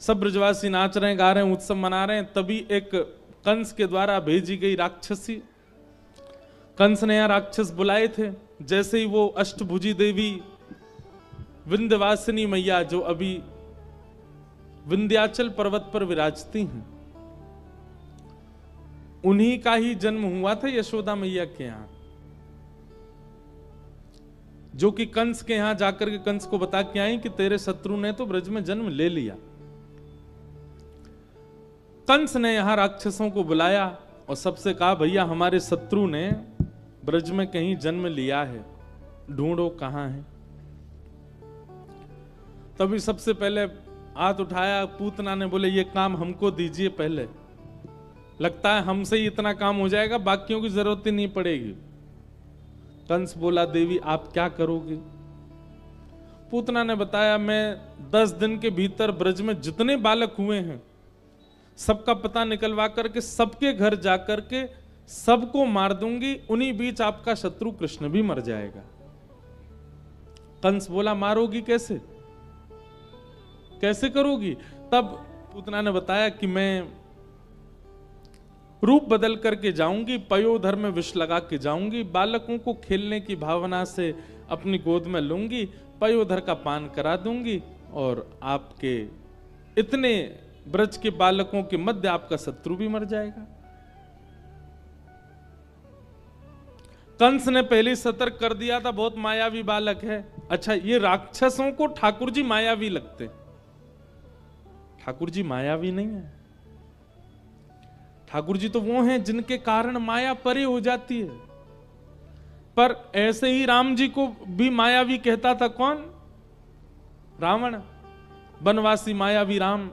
सब ब्रजवासी नाच रहे हैं, गा रहे हैं, उत्सव मना रहे हैं। तभी एक कंस के द्वारा भेजी गई राक्षसी, कंस ने यहाँ राक्षस बुलाए थे। जैसे ही वो अष्टभुजी देवी विंध्यवासिनी मैया जो अभी विंध्याचल पर्वत पर विराजती हैं, उन्हीं का ही जन्म हुआ था यशोदा मैया के यहां, जो कि कंस के यहां जाकर के कंस को बता के आई कि तेरे शत्रु ने तो ब्रज में जन्म ले लिया। कंस ने यहां राक्षसों को बुलाया और सबसे कहा, भैया हमारे शत्रु ने ब्रज में कहीं जन्म लिया है, ढूंढो कहां है। तभी सबसे पहले हाथ उठाया पूतना ने, बोले ये काम हमको दीजिए पहले, लगता है हमसे ही इतना काम हो जाएगा, बाकियों की जरूरत ही नहीं पड़ेगी। कंस बोला, देवी आप क्या करोगे? पूतना ने बताया, मैं 10 दिन के भीतर ब्रज में जितने बालक हुए हैं सबका पता निकलवा करके सबके घर जाकर के सबको मार दूंगी, उन्हीं बीच आपका शत्रु कृष्ण भी मर जाएगा। कंस बोला, मारोगी कैसे, कैसे करोगी? तब पूतना ने बताया कि मैं रूप बदल करके जाऊंगी, पयोधर में विष लगा के जाऊंगी, बालकों को खेलने की भावना से अपनी गोद में लूंगी, पयोधर का पान करा दूंगी और आपके इतने ब्रज के बालकों के मध्य आपका शत्रु भी मर जाएगा। कंस ने पहले सतर्क कर दिया था, बहुत मायावी बालक है। अच्छा, ये राक्षसों को ठाकुर जी मायावी लगते, ठाकुर जी मायावी नहीं है। ठाकुर जी तो वो हैं जिनके कारण माया परे हो जाती है। पर ऐसे ही राम जी को भी मायावी कहता था कौन? रावण, बनवासी मायावी राम।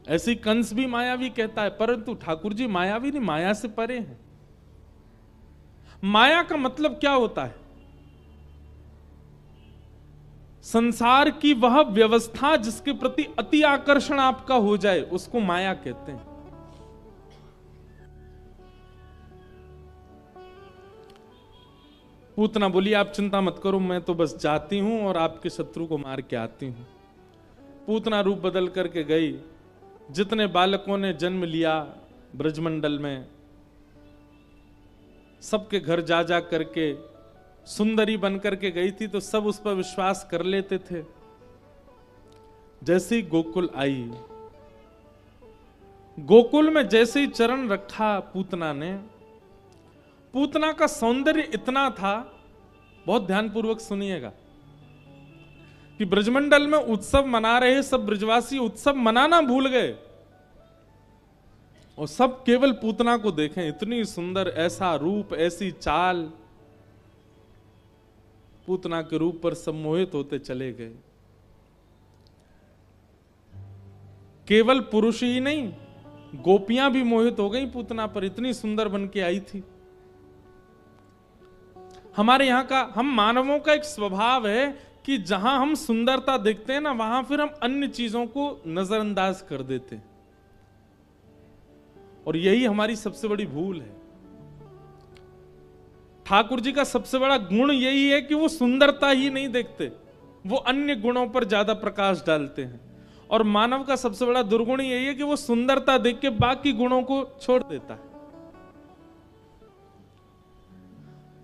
ऐसे ही कंस भी मायावी कहता है, परंतु ठाकुर जी मायावी नहीं, माया से परे हैं। माया का मतलब क्या होता है? संसार की वह व्यवस्था जिसके प्रति अति आकर्षण आपका हो जाए, उसको माया कहते हैं। पूतना बोली, आप चिंता मत करो, मैं तो बस जाती हूं और आपके शत्रु को मार के आती हूं। पूतना रूप बदल करके गई। जितने बालकों ने जन्म लिया ब्रजमंडल में, सबके घर जा जा करके सुंदरी बन करके गई थी, तो सब उस पर विश्वास कर लेते थे। जैसे ही गोकुल आई, गोकुल में जैसे ही चरण रखा पूतना ने, पूतना का सौंदर्य इतना था, बहुत ध्यानपूर्वक सुनिएगा, कि ब्रजमंडल में उत्सव मना रहे सब ब्रजवासी उत्सव मनाना भूल गए और सब केवल पूतना को देखें। इतनी सुंदर, ऐसा रूप, ऐसी चाल, पूतना के रूप पर सब मोहित होते चले गए। केवल पुरुष ही नहीं, गोपियां भी मोहित हो गई पूतना पर, इतनी सुंदर बन के आई थी। हमारे यहां का, हम मानवों का एक स्वभाव है कि जहां हम सुंदरता देखते हैं ना, वहां फिर हम अन्य चीजों को नजरअंदाज कर देते हैं, और यही हमारी सबसे बड़ी भूल है। ठाकुर जी का सबसे बड़ा गुण यही है कि वो सुंदरता ही नहीं देखते, वो अन्य गुणों पर ज्यादा प्रकाश डालते हैं। और मानव का सबसे बड़ा दुर्गुण यही है कि वो सुंदरता देख के बाकी गुणों को छोड़ देता है।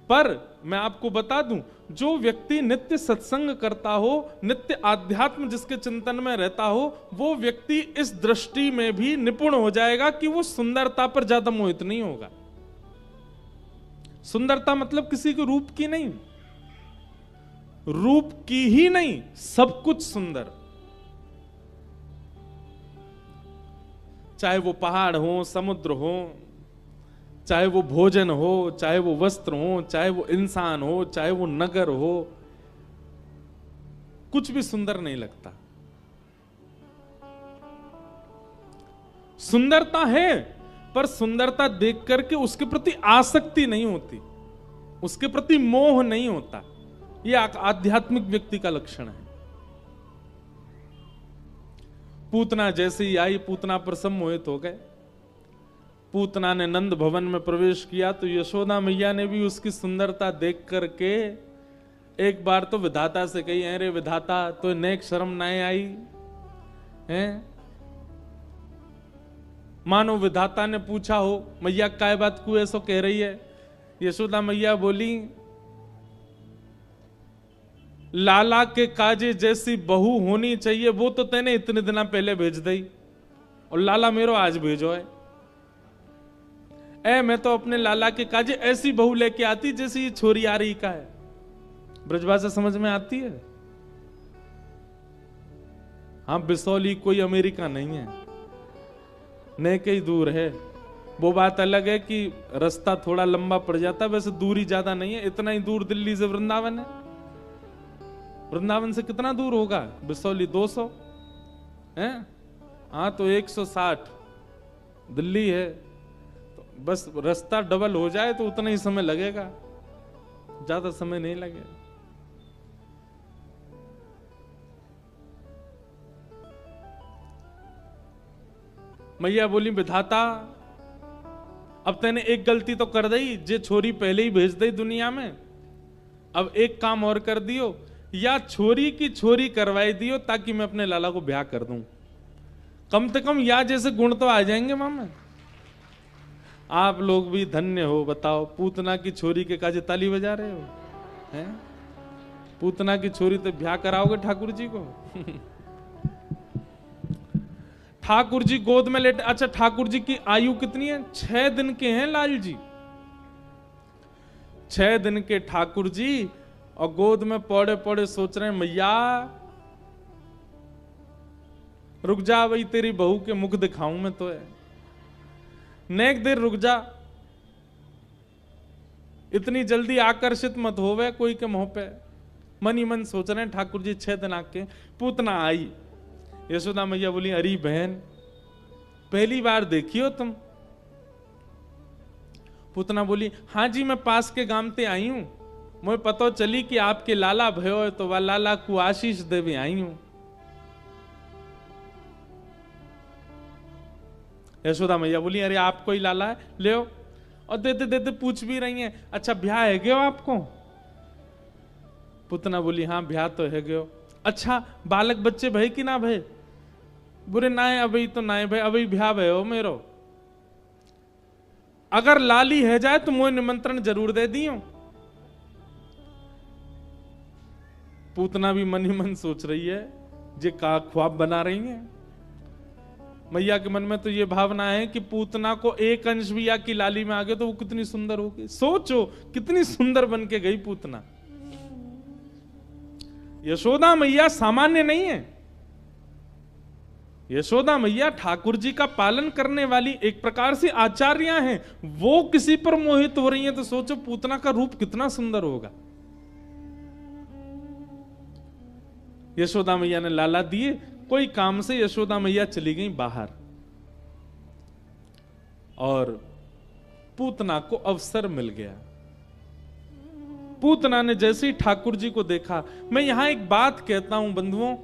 पर मैं आपको बता दूं, जो व्यक्ति नित्य सत्संग करता हो, नित्य आध्यात्म जिसके चिंतन में रहता हो, वो व्यक्ति इस दृष्टि में भी निपुण हो जाएगा कि वो सुंदरता पर ज्यादा मोहित नहीं होगा। सुंदरता मतलब किसी के रूप की नहीं, रूप की ही नहीं, सब कुछ सुंदर, चाहे वो पहाड़ हो, समुद्र हो, चाहे वो भोजन हो, चाहे वो वस्त्र हो, चाहे वो इंसान हो, चाहे वो नगर हो, कुछ भी सुंदर नहीं लगता। सुंदरता है, पर सुंदरता देख करके उसके प्रति आसक्ति नहीं होती, उसके प्रति मोह नहीं होता। यह आध्यात्मिक व्यक्ति का लक्षण है। पूतना जैसे ही आई, पूतना पर सब मोहित हो गए। पूतना ने नंद भवन में प्रवेश किया तो यशोदा मैया ने भी उसकी सुंदरता देख करके एक बार तो विधाता से कही, अरे विधाता, तो नेक शर्म ना आई हैं, मानो विधाता ने पूछा हो, मैया काय बात को ऐसो कह रही है। यशोदा मैया बोली, लाला के काजे जैसी बहू होनी चाहिए वो तो तेने इतने दिन पहले भेज दी, और लाला मेरो आज भेजो है। मैं तो अपने लाला के काजे ऐसी बहू लेके आती जैसी ये छोरी आ रही का है। ब्रजभाषा समझ में आती है? हाँ, बिसौली कोई अमेरिका नहीं है, न कहीं दूर है। वो बात अलग है कि रास्ता थोड़ा लंबा पड़ जाता है, वैसे दूरी ज्यादा नहीं है। इतना ही दूर दिल्ली से वृंदावन है। वृंदावन से कितना दूर होगा बिसौली? 200 है। हाँ, तो 160 दिल्ली है। तो बस रास्ता डबल हो जाए तो उतना ही समय लगेगा, ज्यादा समय नहीं लगेगा। मैया बोली, विधाता अब तैने एक गलती तो कर दी, जे छोरी पहले ही भेज दी दुनिया में। अब एक काम और कर दियो, या छोरी की छोरी करवाई दियो ताकि मैं अपने लाला को ब्याह कर दूं। कम से कम या जैसे गुण तो आ जाएंगे मामा। आप लोग भी धन्य हो, बताओ, पूतना की छोरी के काजे ताली बजा रहे हो हैं? पूतना की छोरी तो ब्याह कराओगे ठाकुर जी को? ठाकुर जी गोद में लेटे। अच्छा, ठाकुर जी की आयु कितनी है? 6 दिन के हैं लाल जी। 6 दिन के ठाकुर जी, और गोद में पौड़े पौड़े सोच रहे हैं, मैया रुक जा भाई, तेरी बहू के मुख दिखाऊं मैं तो है। नेक देर रुक जा, इतनी जल्दी आकर्षित मत होवे कोई के मुंह पे। मन ही मन सोच रहे हैं ठाकुर जी। 6 दिन आके पूतना आई। यशोदा मैया बोली, अरे बहन, पहली बार देखी हो तुम? पूतना बोली, हाँ जी, मैं पास के गांव ते आई हूं। मुझे पता चली कि आपके लाला भयो है, तो वह लाला को आशीष देवे आई हूं। यशोदा मैया बोली, अरे आपको ही लाला है, ले आओ। और देते देते पूछ भी रही हैं, अच्छा ब्याह है गयो आपको? पूतना बोली, हाँ ब्याह तो है गयो। अच्छा, बालक बच्चे भय कि ना भय? बुरे ना है, अभी तो ना है भाई, अभी ब्याह भयो मेरो। अगर लाली है जाए तो मुझे निमंत्रण जरूर दे दियो। पूतना भी मन ही मन सोच रही है, जे का ख्वाब बना रही है। मैया के मन में तो ये भावना है कि पूतना को एक अंश भी या की लाली में आ गए तो वो कितनी सुंदर होगी। सोचो कितनी सुंदर बन के गई पूतना। यशोदा मैया सामान्य नहीं है। यशोदा मैया ठाकुर जी का पालन करने वाली एक प्रकार से आचार्या हैं। वो किसी पर मोहित हो रही हैं तो सोचो पूतना का रूप कितना सुंदर होगा। यशोदा मैया ने लाला दिए, कोई काम से यशोदा मैया चली गई बाहर, और पूतना को अवसर मिल गया। पूतना ने जैसे ही ठाकुर जी को देखा, मैं यहां एक बात कहता हूं बंधुओं,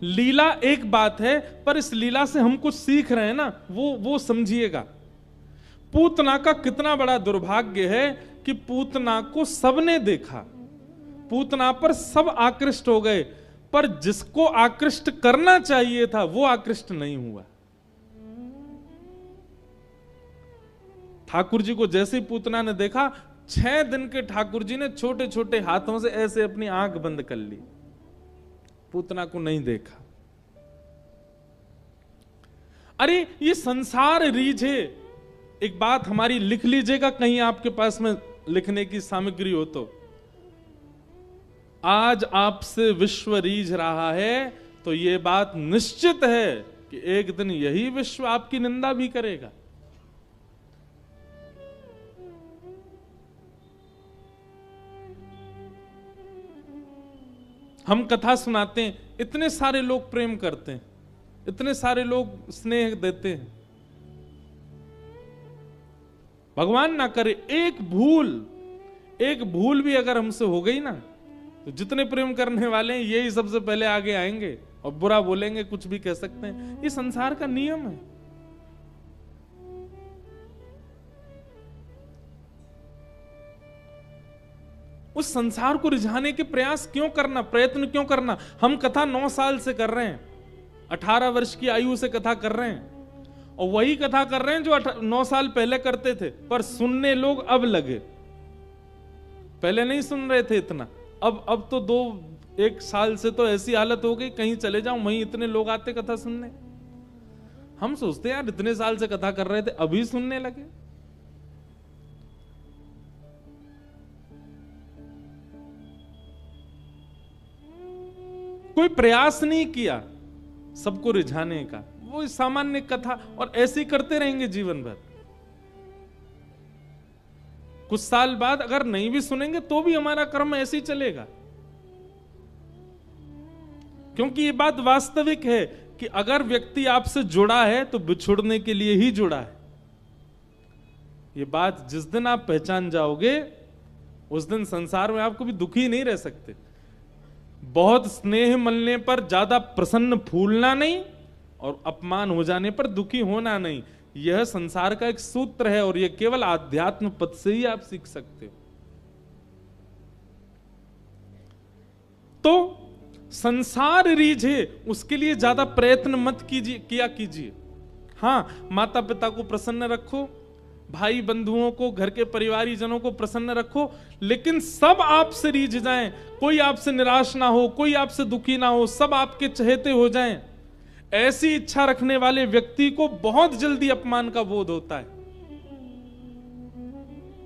लीला एक बात है, पर इस लीला से हम कुछ सीख रहे हैं ना, वो समझिएगा। पूतना का कितना बड़ा दुर्भाग्य है कि पूतना को सबने देखा, पूतना पर सब आकृष्ट हो गए, पर जिसको आकृष्ट करना चाहिए था वो आकृष्ट नहीं हुआ। ठाकुर जी को जैसे ही पूतना ने देखा, 6 दिन के ठाकुर जी ने छोटे छोटे हाथों से ऐसे अपनी आंख बंद कर ली, पूतना को नहीं देखा। अरे ये संसार रीझ है। एक बात हमारी लिख लीजिएगा, कहीं आपके पास में लिखने की सामग्री हो तो, आज आपसे विश्व रीझ रहा है तो यह बात निश्चित है कि एक दिन यही विश्व आपकी निंदा भी करेगा। हम कथा सुनाते हैं, इतने सारे लोग प्रेम करते हैं, इतने सारे लोग स्नेह देते हैं। भगवान ना करे एक भूल भी अगर हमसे हो गई ना, तो जितने प्रेम करने वाले हैं यही सबसे पहले आगे आएंगे और बुरा बोलेंगे, कुछ भी कह सकते हैं। ये संसार का नियम है। उस संसार को रिझाने के प्रयास क्यों करना, प्रयत्न क्यों करना? हम कथा 9 साल से कर रहे हैं, 18 वर्ष की आयु से कथा कर रहे हैं, और वही कथा कर रहे हैं जो 9 साल पहले करते थे, पर सुनने लोग अब लगे। पहले नहीं सुन रहे थे इतना, अब तो 1 साल से तो ऐसी हालत हो गई, कहीं चले जाओ वहीं इतने लोग आते कथा सुनने। हम सोचते हैं यार इतने साल से कथा कर रहे थे, अभी सुनने लगे। कोई प्रयास नहीं किया सबको रिझाने का, वो सामान्य कथा, और ऐसे ही करते रहेंगे जीवन भर। कुछ साल बाद अगर नहीं भी सुनेंगे तो भी हमारा कर्म ऐसे ही चलेगा, क्योंकि ये बात वास्तविक है कि अगर व्यक्ति आपसे जुड़ा है तो बिछुड़ने के लिए ही जुड़ा है। ये बात जिस दिन आप पहचान जाओगे उस दिन संसार में आप कभी दुखी नहीं रह सकते। बहुत स्नेह मिलने पर ज्यादा प्रसन्न फूलना नहीं, और अपमान हो जाने पर दुखी होना नहीं। यह संसार का एक सूत्र है, और यह केवल आध्यात्म पद से ही आप सीख सकते हो। तो संसार रीझे उसके लिए ज्यादा प्रयत्न मत कीजिए। हां, माता पिता को प्रसन्न रखो, भाई बंधुओं को, घर के परिवारी जनों को प्रसन्न रखो, लेकिन सब आपसे रीझ जाएं, कोई आपसे निराश ना हो, कोई आपसे दुखी ना हो, सब आपके चहेते हो जाएं। ऐसी इच्छा रखने वाले व्यक्ति को बहुत जल्दी अपमान का बोध होता है।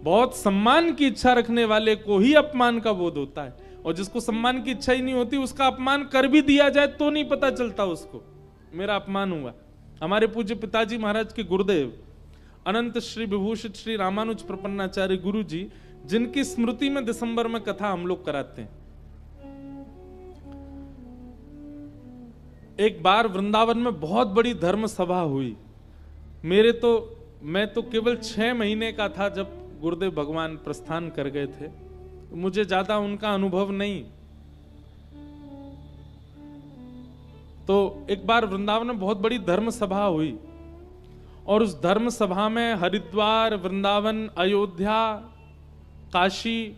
बहुत सम्मान की इच्छा रखने वाले को ही अपमान का बोध होता है, और जिसको सम्मान की इच्छा ही नहीं होती उसका अपमान कर भी दिया जाए तो नहीं पता चलता उसको मेरा अपमान हुआ। हमारे पूज्य पिताजी महाराज के गुरुदेव अनंत श्री विभूषित श्री रामानुज प्रपन्नाचार्य गुरु जी, जिनकी स्मृति में दिसंबर में कथा हम लोग कराते हैं। एक बार वृंदावन में बहुत बड़ी धर्म सभा हुई। मैं तो केवल 6 महीने का था जब गुरुदेव भगवान प्रस्थान कर गए थे, मुझे ज्यादा उनका अनुभव नहीं। तो एक बार वृंदावन में बहुत बड़ी धर्म सभा हुई, और उस धर्म सभा में हरिद्वार, वृंदावन, अयोध्या, काशी,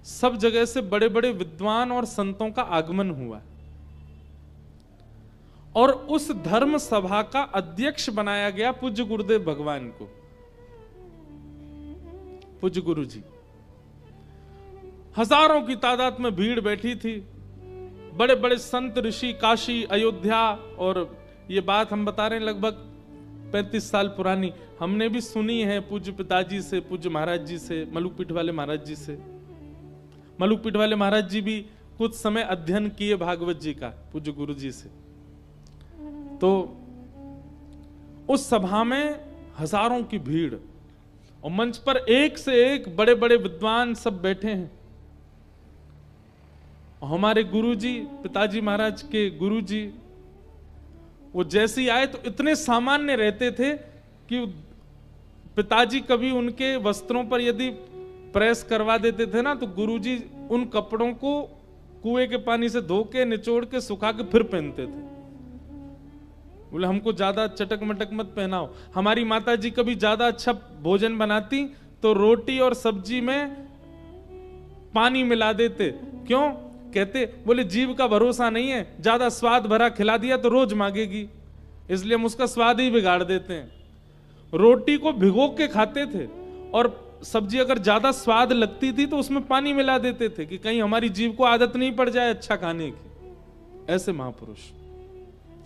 सब जगह से बड़े बड़े विद्वान और संतों का आगमन हुआ। और उस धर्म सभा का अध्यक्ष बनाया गया पूज्य गुरुदेव भगवान को, पूज्य गुरु जी। हजारों की तादाद में भीड़ बैठी थी, बड़े बड़े संत ऋषि, काशी, अयोध्या। और ये बात हम बता रहे हैं लगभग 35 साल पुरानी, हमने भी सुनी है पूज्य पिताजी से, पूज्य महाराज जी से, मलुकपीठ वाले महाराज जी से। मलुकपीठ वाले महाराज जी भी कुछ समय अध्ययन किए भागवत जी का पूज्य गुरु जी से। तो उस सभा में हजारों की भीड़, और मंच पर एक से एक बड़े बड़े विद्वान सब बैठे हैं। और हमारे गुरुजी, पिताजी महाराज के गुरुजी, वो जैसे ही आए तो इतने सामान्य रहते थे कि पिताजी कभी उनके वस्त्रों पर यदि प्रेस करवा देते थे ना, तो गुरुजी उन कपड़ों को कुएं के पानी से धो के, निचोड़ के, सुखा के फिर पहनते थे। बोले हमको ज्यादा चटक मटक मत पहनाओ। हमारी माता जी कभी ज्यादा अच्छा भोजन बनाती तो रोटी और सब्जी में पानी मिला देते। क्यों? कहते बोले जीव का भरोसा नहीं है, ज्यादा स्वाद भरा खिला दिया तो रोज मांगेगी, इसलिए हम उसका स्वाद ही बिगाड़ देते हैं। रोटी को भिगो के खाते थे, और सब्जी अगर ज्यादा स्वाद लगती थी तो उसमें पानी मिला देते थे कि कहीं हमारी जीव को आदत नहीं पड़ जाए अच्छा खाने की। ऐसे महापुरुष,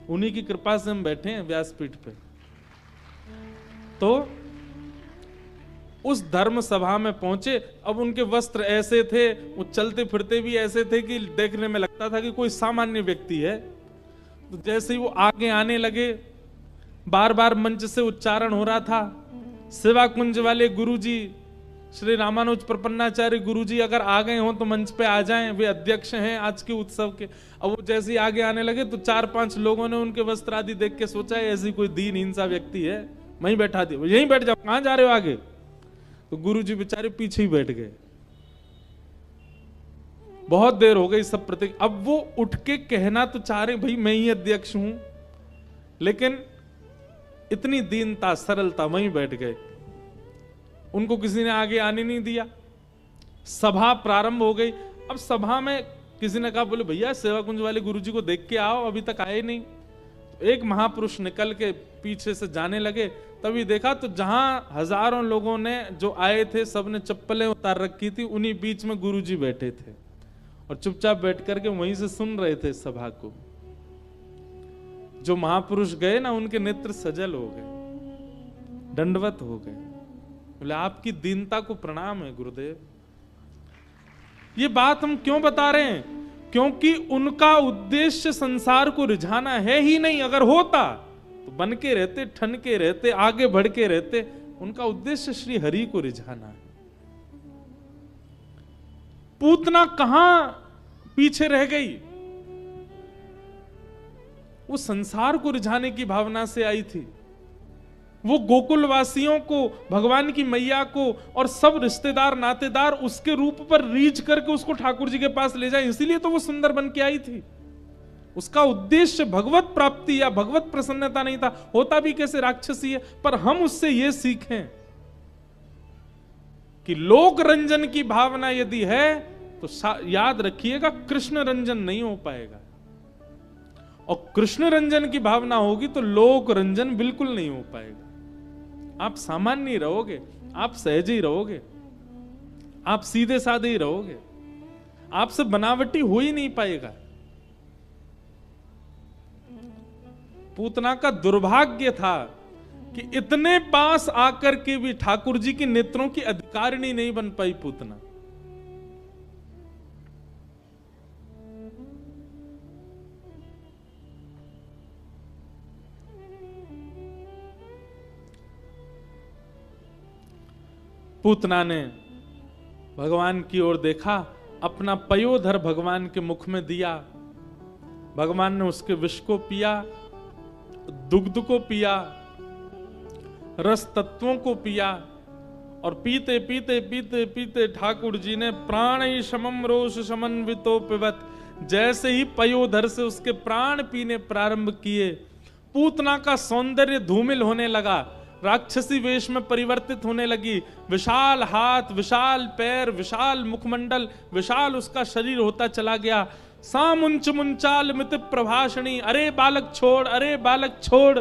उन्हीं की कृपा से हम बैठे हैं व्यासपीठ पे। तो उस धर्म सभा में पहुंचे। अब उनके वस्त्र ऐसे थे, वो चलते फिरते भी ऐसे थे कि देखने में लगता था कि कोई सामान्य व्यक्ति है। तो जैसे ही वो आगे आने लगे, बार बार मंच से उच्चारण हो रहा था, सेवा कुंज वाले गुरुजी श्री रामानुज प्रपन्नाचार्य गुरुजी अगर आ गए हों तो मंच पे आ जाएं, वे अध्यक्ष हैं आज के उत्सव के। अब वो जैसे ही आगे आने लगे तो 4-5 लोगों ने उनके वस्त्र आदि देख के सोचा है ऐसी कोई दीनहीन सा व्यक्ति है, वहीं बैठा दिया, यहीं बैठ जाओ, कहां जा रहे हो आगे। तो गुरुजी बेचारे पीछे ही बैठ गए। बहुत देर हो गई सब प्रतीक। अब वो उठ के कहना तो चाह रहे भाई मैं ही अध्यक्ष हूं, लेकिन इतनी दीनता, सरलता, वहीं बैठ गए। उनको किसी ने आगे आने नहीं दिया। सभा प्रारंभ हो गई। अब सभा में किसी ने कहा बोले भैया सेवा कुंज वाले गुरुजी को देख के आओ, अभी तक आए नहीं। एक महापुरुष निकल के पीछे से जाने लगे, तभी देखा तो जहां हजारों लोगों ने जो आए थे सबने चप्पलें उतार रखी थी, उन्हीं बीच में गुरुजी बैठे थे और चुपचाप बैठ करके वहीं से सुन रहे थे सभा को। जो महापुरुष गए ना, उनके नेत्र सजल हो गए, दंडवत हो गए, बोले आपकी दीनता को प्रणाम है गुरुदेव। ये बात हम क्यों बता रहे हैं? क्योंकि उनका उद्देश्य संसार को रिझाना है ही नहीं। अगर होता तो बन के रहते, ठन के रहते, आगे बढ़ के रहते। उनका उद्देश्य श्री हरि को रिझाना है। पूतना कहां पीछे रह गई? वो संसार को रिझाने की भावना से आई थी। वो गोकुल वासियों को, भगवान की मैया को और सब रिश्तेदार नातेदार उसके रूप पर रीझ करके उसको ठाकुर जी के पास ले जाए, इसीलिए तो वो सुंदर बन के आई थी। उसका उद्देश्य भगवत प्राप्ति या भगवत प्रसन्नता नहीं था। होता भी कैसे, राक्षसी है। पर हम उससे ये सीखें कि लोक रंजन की भावना यदि है तो याद रखिएगा कृष्ण रंजन नहीं हो पाएगा, और कृष्ण रंजन की भावना होगी तो लोक रंजन बिल्कुल नहीं हो पाएगा। आप सामान्य ही रहोगे, आप सहज ही रहोगे, आप सीधे साधे ही रहोगे, आपसे बनावटी हो ही नहीं पाएगा। पूतना का दुर्भाग्य था कि इतने पास आकर के भी ठाकुर जी के नेत्रों की अधिकारिणी नहीं बन पाई पूतना। पूतना ने भगवान की ओर देखा, अपना पयोधर भगवान के मुख में दिया। भगवान ने उसके विष को पिया, दुग्ध को पिया, रस तत्वों को पिया, और पीते पीते पीते पीते ठाकुर जी ने प्राण शमम रोष समन्वितो पिबत, जैसे ही पयोधर से उसके प्राण पीने प्रारंभ किए, पूतना का सौंदर्य धूमिल होने लगा, राक्षसी वेश में परिवर्तित होने लगी। विशाल हाथ, विशाल पैर, विशाल मुखमंडल, विशाल उसका शरीर होता चला गया। सामुंच मुंचाल मित प्रभाषणी, अरे बालक छोड़, अरे बालक छोड़,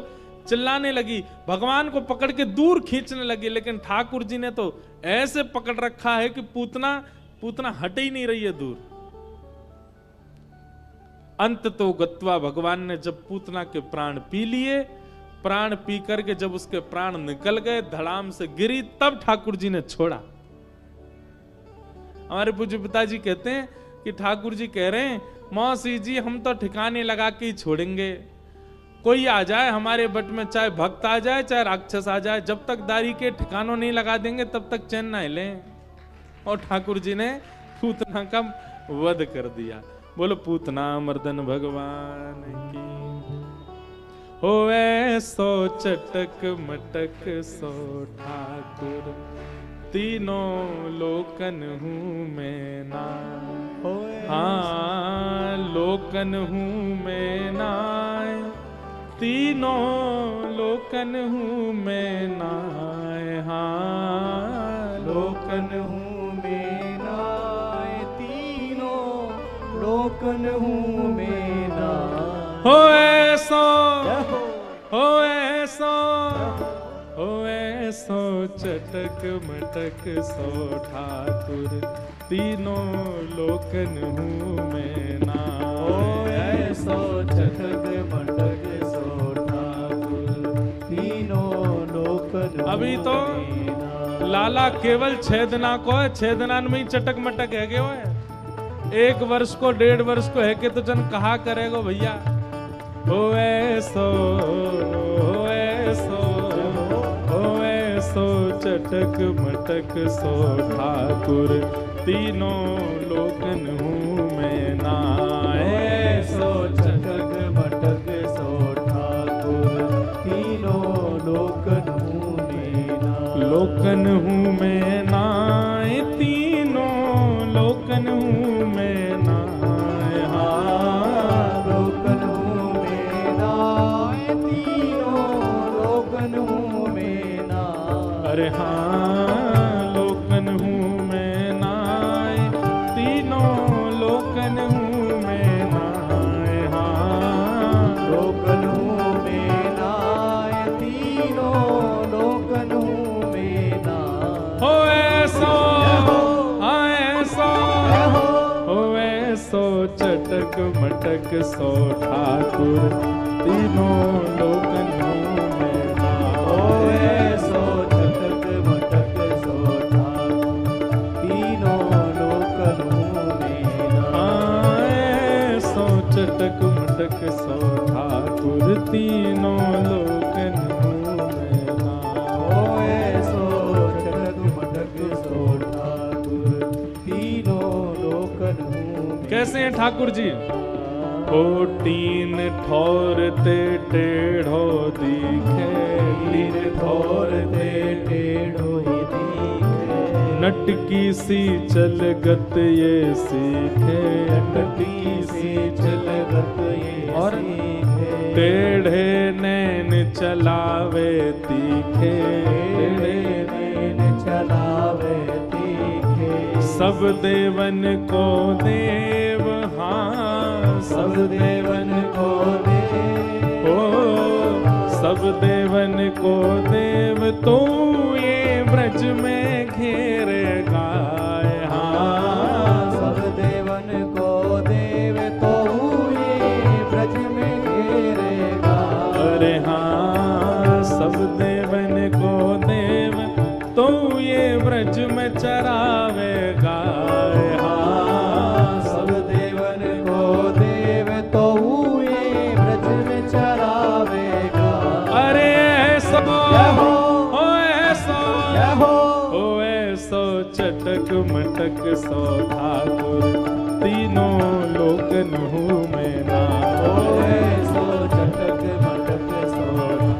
चिल्लाने लगी। भगवान को पकड़ के दूर खींचने लगी, लेकिन ठाकुर जी ने तो ऐसे पकड़ रखा है कि पूतना हट ही नहीं रही है दूर। अंत तो गत्वा, भगवान ने जब पूतना के प्राण पी लिए, प्राण पी करके जब उसके प्राण निकल गए, धड़ाम से गिरी, तब ठाकुर जी ने छोड़ा। हमारे पूज्य पिताजी कहते हैं कि ठाकुर जी कह रहे हैं, मौसी जी हम तो ठिकाने लगा के ही छोड़ेंगे। कोई आ जाए हमारे बट में, चाहे भक्त आ जाए चाहे राक्षस आ जाए, जब तक दारी के ठिकानों नहीं लगा देंगे तब तक चैन ना हिले। और ठाकुर जी ने पूतना का वध कर दिया। बोलो पूतना मर्दन भगवान की। होए सो चटक मटक सो ठाकुर, तीनों लोकन हूँ मैं ना। हाँ लोकन हूँ मैं नाय, तीनों लोकन हूँ मैं नाय। हाँ लोकन हूँ मैं नाय, तीनों लोकन हूँ मैं नाय। हो ऐसो चटक मटक सो ठाकुर, तीनों लोकन हूँ मैं ना। हो ऐसो चटक मटक सो ठाकुर, तीनों लोकन। अभी तो लाला केवल छेदना को है, छेदना में ही चटक मटक है गए हो। 1 वर्ष को 1.5 वर्ष को है के तो जन कहा करेगो भैया। हो ऐसो चटक मटक सो ठाकुर, तीनों लोकन हूँ मैं ना। ऐसो चटक मटक सो ठाकुर, तीनों लोकन हूँ मैं ना। लोकन हूँ मैं ना, तीनों लोकन हूँ मैं ना। हाँ लोकन हूँ मैं ना, तीनों लोकन हूँ मैं ना। अरे हाँ लोकन हूँ मैं ना, तीनों लोकन हूँ मैं ना। हाँ लोकन हूँ में नाय, तीनों लोकन में नाय। हो ऐसो ऐसो चटक मटक सो ठाकुर तीनों लोकन में नाय। हो ऐसो चटक मटक सो ठाकुर तीनों लोकन में नाय। ऐसो चटक मटक सो ठाकुर तीनों लोकन में नाय। हो ऐसो चटक मटक सो ठाकुर तीनों लोकन में। कैसे हैं ठाकुर जी? ओ टीन ठोर ते टेढ़ो दिखे, तीन ठोर ते टेढ़ो ही दिखे। नटकी सी चलगत ये सीखे, नटकी सी चलगत ये और सीखे। टेढ़े नैन चलावे तीखे, टेढ़े नैन चलावे तीखे। सब देवन को देव, हाँ सब देवन को देव। ओ सब देवन को देव, तो ये ब्रज में घेरे गाय। हाँ सब देवन को देव, तो ये ब्रज में घेरेगा। अरे हाँ सब देवन को देव, तो ये ब्रज में चरावे गाय। हाँ सब देवन को देव, तो ये ब्रज में चरावेगा। अरे ऐसो ओ ऐसो चटक मटक सो ठाकुर तीनों लोकन हूँ मैं नाय। ओ ऐसो चटक मटक सो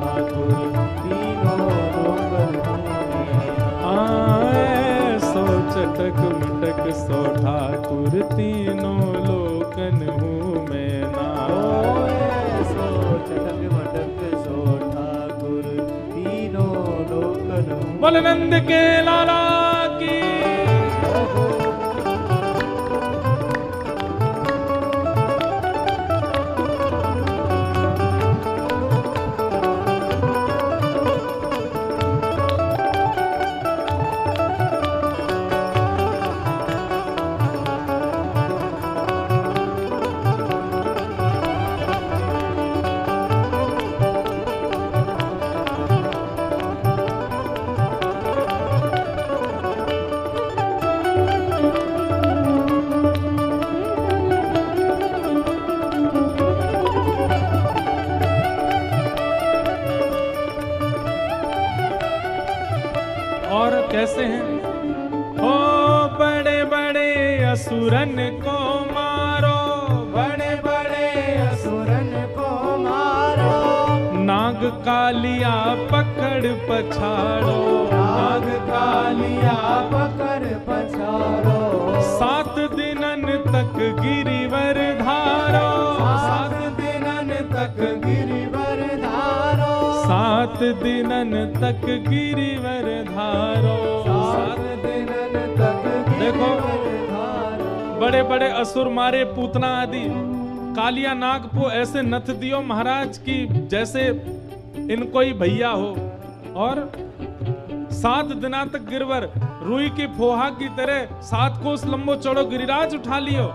ठाकुर तीनों लोकन में नाय। ऐसो चटक मटक सो ठाकुर तीनों लोकन हूँ मैं नाय। ऐसो चटक मटक सो ठाकुर तीनों लोकन में। बोल नंद के लाला की। और कैसे हैं? ओ बड़े बड़े असुरन को मारो, बड़े बड़े असुरन को मारो। नाग कालिया पकड़ पछाड़ो, नाग कालिया पकड़ पछाड़ो। 7 दिनन तक गिरिवर धारो, 7 दिनन तक गिरिवर धारो। 7 दिनन तक गिरिवर धारो। 7 दिनन तक देखो, गिरिवर धारो। बड़े बड़े असुर मारे, पूतना आदि। कालिया नाग को ऐसे नथ दियो महाराज की जैसे इनको ही भैया हो। और 7 दिना तक गिरवर रुई की फोहा की तरह 7 कोस लंबो चौड़ो गिरिराज उठा लियो।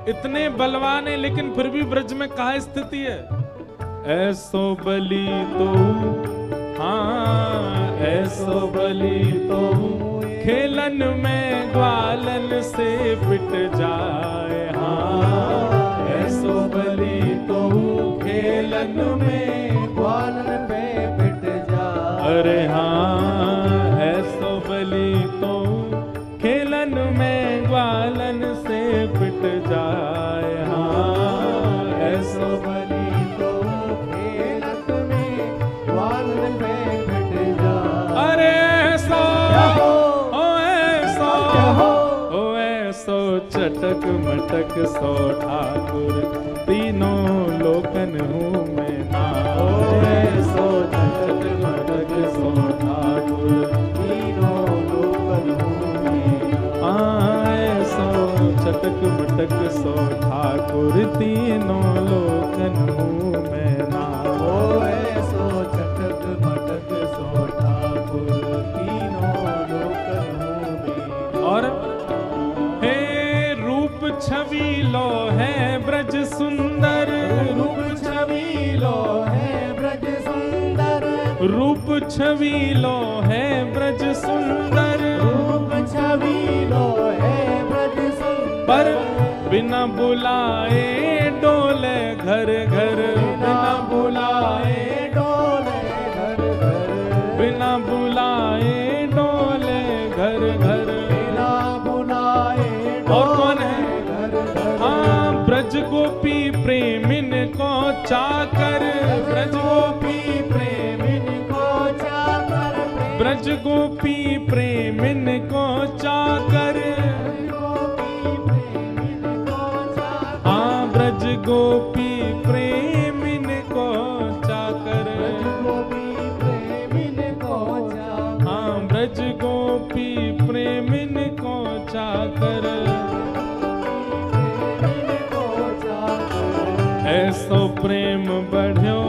इतने बलवान है, लेकिन फिर भी ब्रज में कहा स्थिति है? ऐसो बली तो, हाँ ऐसो बली तो खेलन में ग्वालन से पिट जाए। हाँ ऐसो बली तो खेलन में ग्वालन पे पिट जाए। अरे हाँ ऐसो बली तो खेलन में ग्वालन से पिट जाए। हाँ ऐसो बली तो खेलत में ग्वालन पे पिट जाए। अरे ऐसो चटक मटक सो ठाकुर तीनों लोकन हूँ मैं नाय। ऐसो चटक मटक सो ठाकुर तीनों लोकन हूँ मैं। ऐसो चटक मटक सो ठाकुर तीनों लोकन हूँ मैं नाय। रूप छवीलो है ब्रज सुंदर, रूप छवीलो है ब्रज सुंदर, पर बिना बुलाए डोले घर घर, बिना बुलाए डोले घर घर, बिना बुलाए डोले घर घर। बिना बुलाए और कौन है? घर घर। हाँ, ब्रज गोपी प्रेमिन को चाकर, ब्रज गोपी प्रेमिन को चाकर, ब्रज गोपी प्रेमिन को चाकर, हाँ ब्रज गोपी प्रेमिन को चाकर, हाँ ब्रज गोपी प्रेमिन को चाकर। ऐसो प्रेम बढ़्यो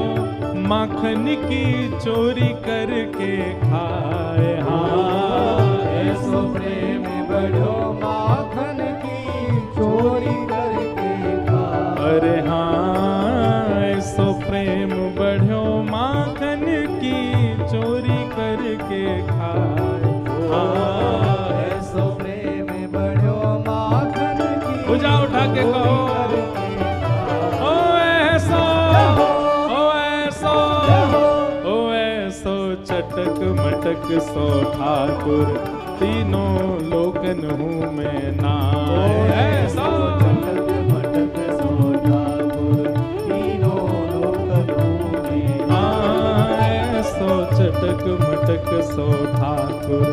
माखन की चोरी करके खाए, हाँ ऐसो प्रेम बढ़ो माखन की चोरी करके खाए। अरे हाँ, ऐसो प्रेम बढ़्यो माखन की चोरी करके खाए, हाँ ऐसो प्रेम बढ़ो माखन की भुजा उठा के कहो, ओ ऐसो, ओ ऐसो, ओ ऐसो चटक मटक सो ठाकुर, तीनों लोकन हूँ मैं नाय। ऐसो चटक मटक सो ठाकुर, तीनों लोकन हूँ मैं। हाँ, ऐसो चटक मटक सो ठाकुर,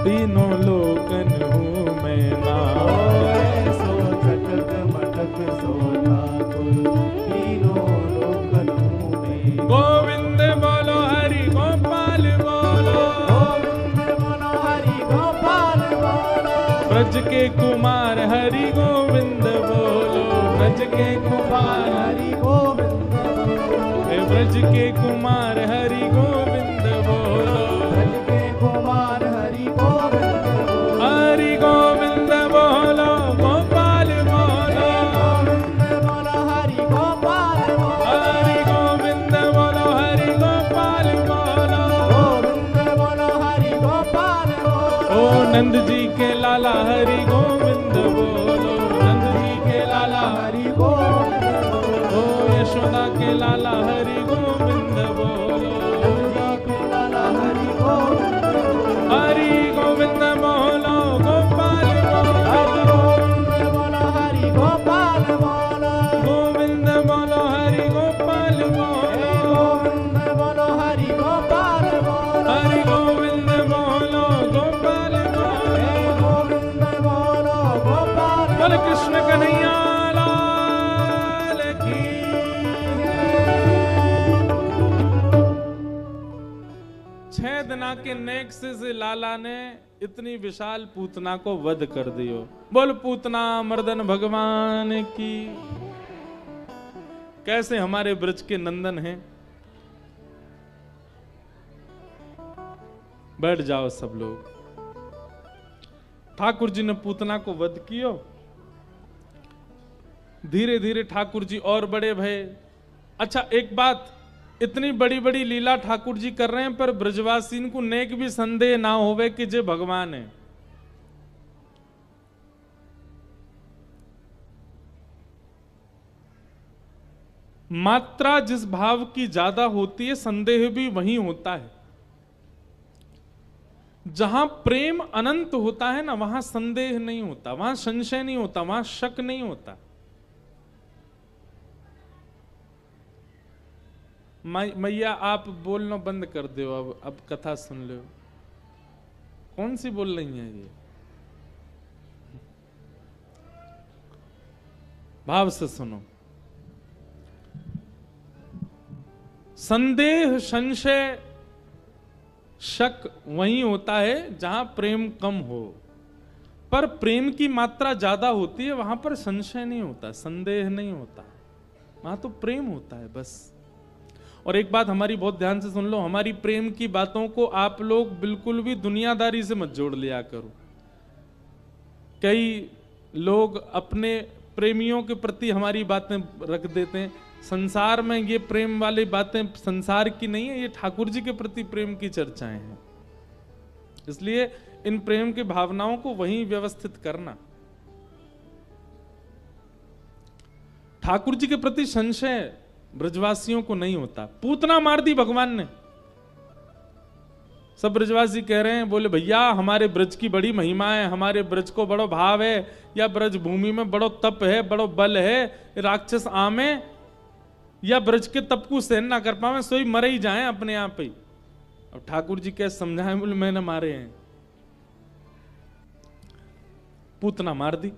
तीनों लोकन हूँ मैं नाय। ऐसो चटक मटक सो ठाकुर, तीनों लोकन हूँ मैं। गोविंद बोलो हरि गोपाल बोलो, गोविंद बोलो हरि गोपाल बोलो, ब्रज के कुमार हरि गोविंद बोलो, ब्रज के कुमार हरि गोविंद बोलो, हे ब्रज के कुमार हरि गोविंद बोलो, ब्रज के कुमार हरि गोविंद बोलो, हरि गोविंद बोलो गोपाल बोलो, गोविंद बोलो हरि गोपाल बोलो, हरि गोविंद बोलो हरि गोपाल बोलो। गोविंद बोलो हरि गोपाल बोलो, ओ नंद जी के लाला हरि गोविंद बोलो, नंद जी के लाला, हरि गोविंद बोलो, ओ यशोदा के लाला हरि गोविंद बोलो, नंदा के लाला हरि गोविंद बोलो, हरि गोविंद बोलो गोपाल बोलो, हरि गोविंद बोलो हरि गोपाल बोलो, गोविंद बोलो हरि गोपाल बोलो, गोविंद बोलो हरि गोपाल बोलो, हरि गोविंद बोलो गोपाल बोलो। गोविंद बोलो गोपाल बोल कृष्ण कन्हैया लाल की। छह दिना के नेक से लाला ने इतनी विशाल पूतना को वध कर दियो। बोल पूतना मर्दन भगवान की। कैसे हमारे ब्रज के नंदन हैं। बैठ जाओ सब लोग। ठाकुर जी ने पूतना को वध कियो। धीरे धीरे ठाकुर जी और बड़े भये। अच्छा एक बात, इतनी बड़ी बड़ी लीला ठाकुर जी कर रहे हैं, पर ब्रजवासीन को नेक भी संदेह ना होवे कि जे भगवान है। मात्रा जिस भाव की ज्यादा होती है, संदेह भी वही होता है। जहां प्रेम अनंत होता है ना, वहां संदेह नहीं होता, वहां संशय नहीं होता, वहां शक नहीं होता। मैया आप बोलना बंद कर दो, अब कथा सुन लो। कौन सी बोल रही है ये? भाव से सुनो। संदेह संशय शक वही होता है जहां प्रेम कम हो, पर प्रेम की मात्रा ज्यादा होती है, वहां पर संशय नहीं होता, संदेह नहीं होता, वहां तो प्रेम होता है बस। और एक बात हमारी बहुत ध्यान से सुन लो, हमारी प्रेम की बातों को आप लोग बिल्कुल भी दुनियादारी से मत जोड़ लिया करो। कई लोग अपने प्रेमियों के प्रति हमारी बातें रख देते हैं, संसार में ये प्रेम वाली बातें संसार की नहीं है, ये ठाकुर जी के प्रति प्रेम की चर्चाएं हैं। इसलिए इन प्रेम की भावनाओं को वहीं व्यवस्थित करना। ठाकुर जी के प्रति संशय ब्रजवासियों को नहीं होता। पूतना मार दी भगवान ने। सब ब्रजवासी कह रहे हैं, बोले भैया हमारे ब्रज की बड़ी महिमा है, हमारे ब्रज को बड़ो भाव है, या ब्रज भूमि में बड़ो तप है, बड़ो बल है, राक्षस आमे या ब्रज के तप को सहन ना कर पावे, सोई मरे ही जाए अपने आप ही। अब ठाकुर जी कैसे समझाए, बोले मैंने मारे हैं। पूतना मार दी।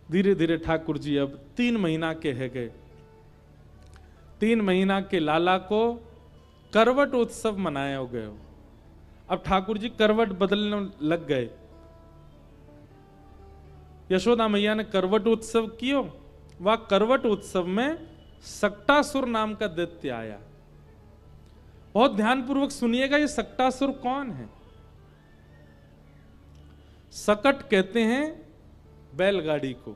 धीरे धीरे ठाकुर जी अब 3 महीना के है गए। 3 महीना के लाला को करवट उत्सव मनाया हो गए। अब ठाकुर जी करवट बदलने लग गए। यशोदा मैया ने करवट उत्सव कियो। वह करवट उत्सव में सक्टासुर नाम का दैत्य आया। बहुत ध्यानपूर्वक सुनिएगा, ये सक्टासुर कौन है? सकट कहते हैं बैलगाड़ी को,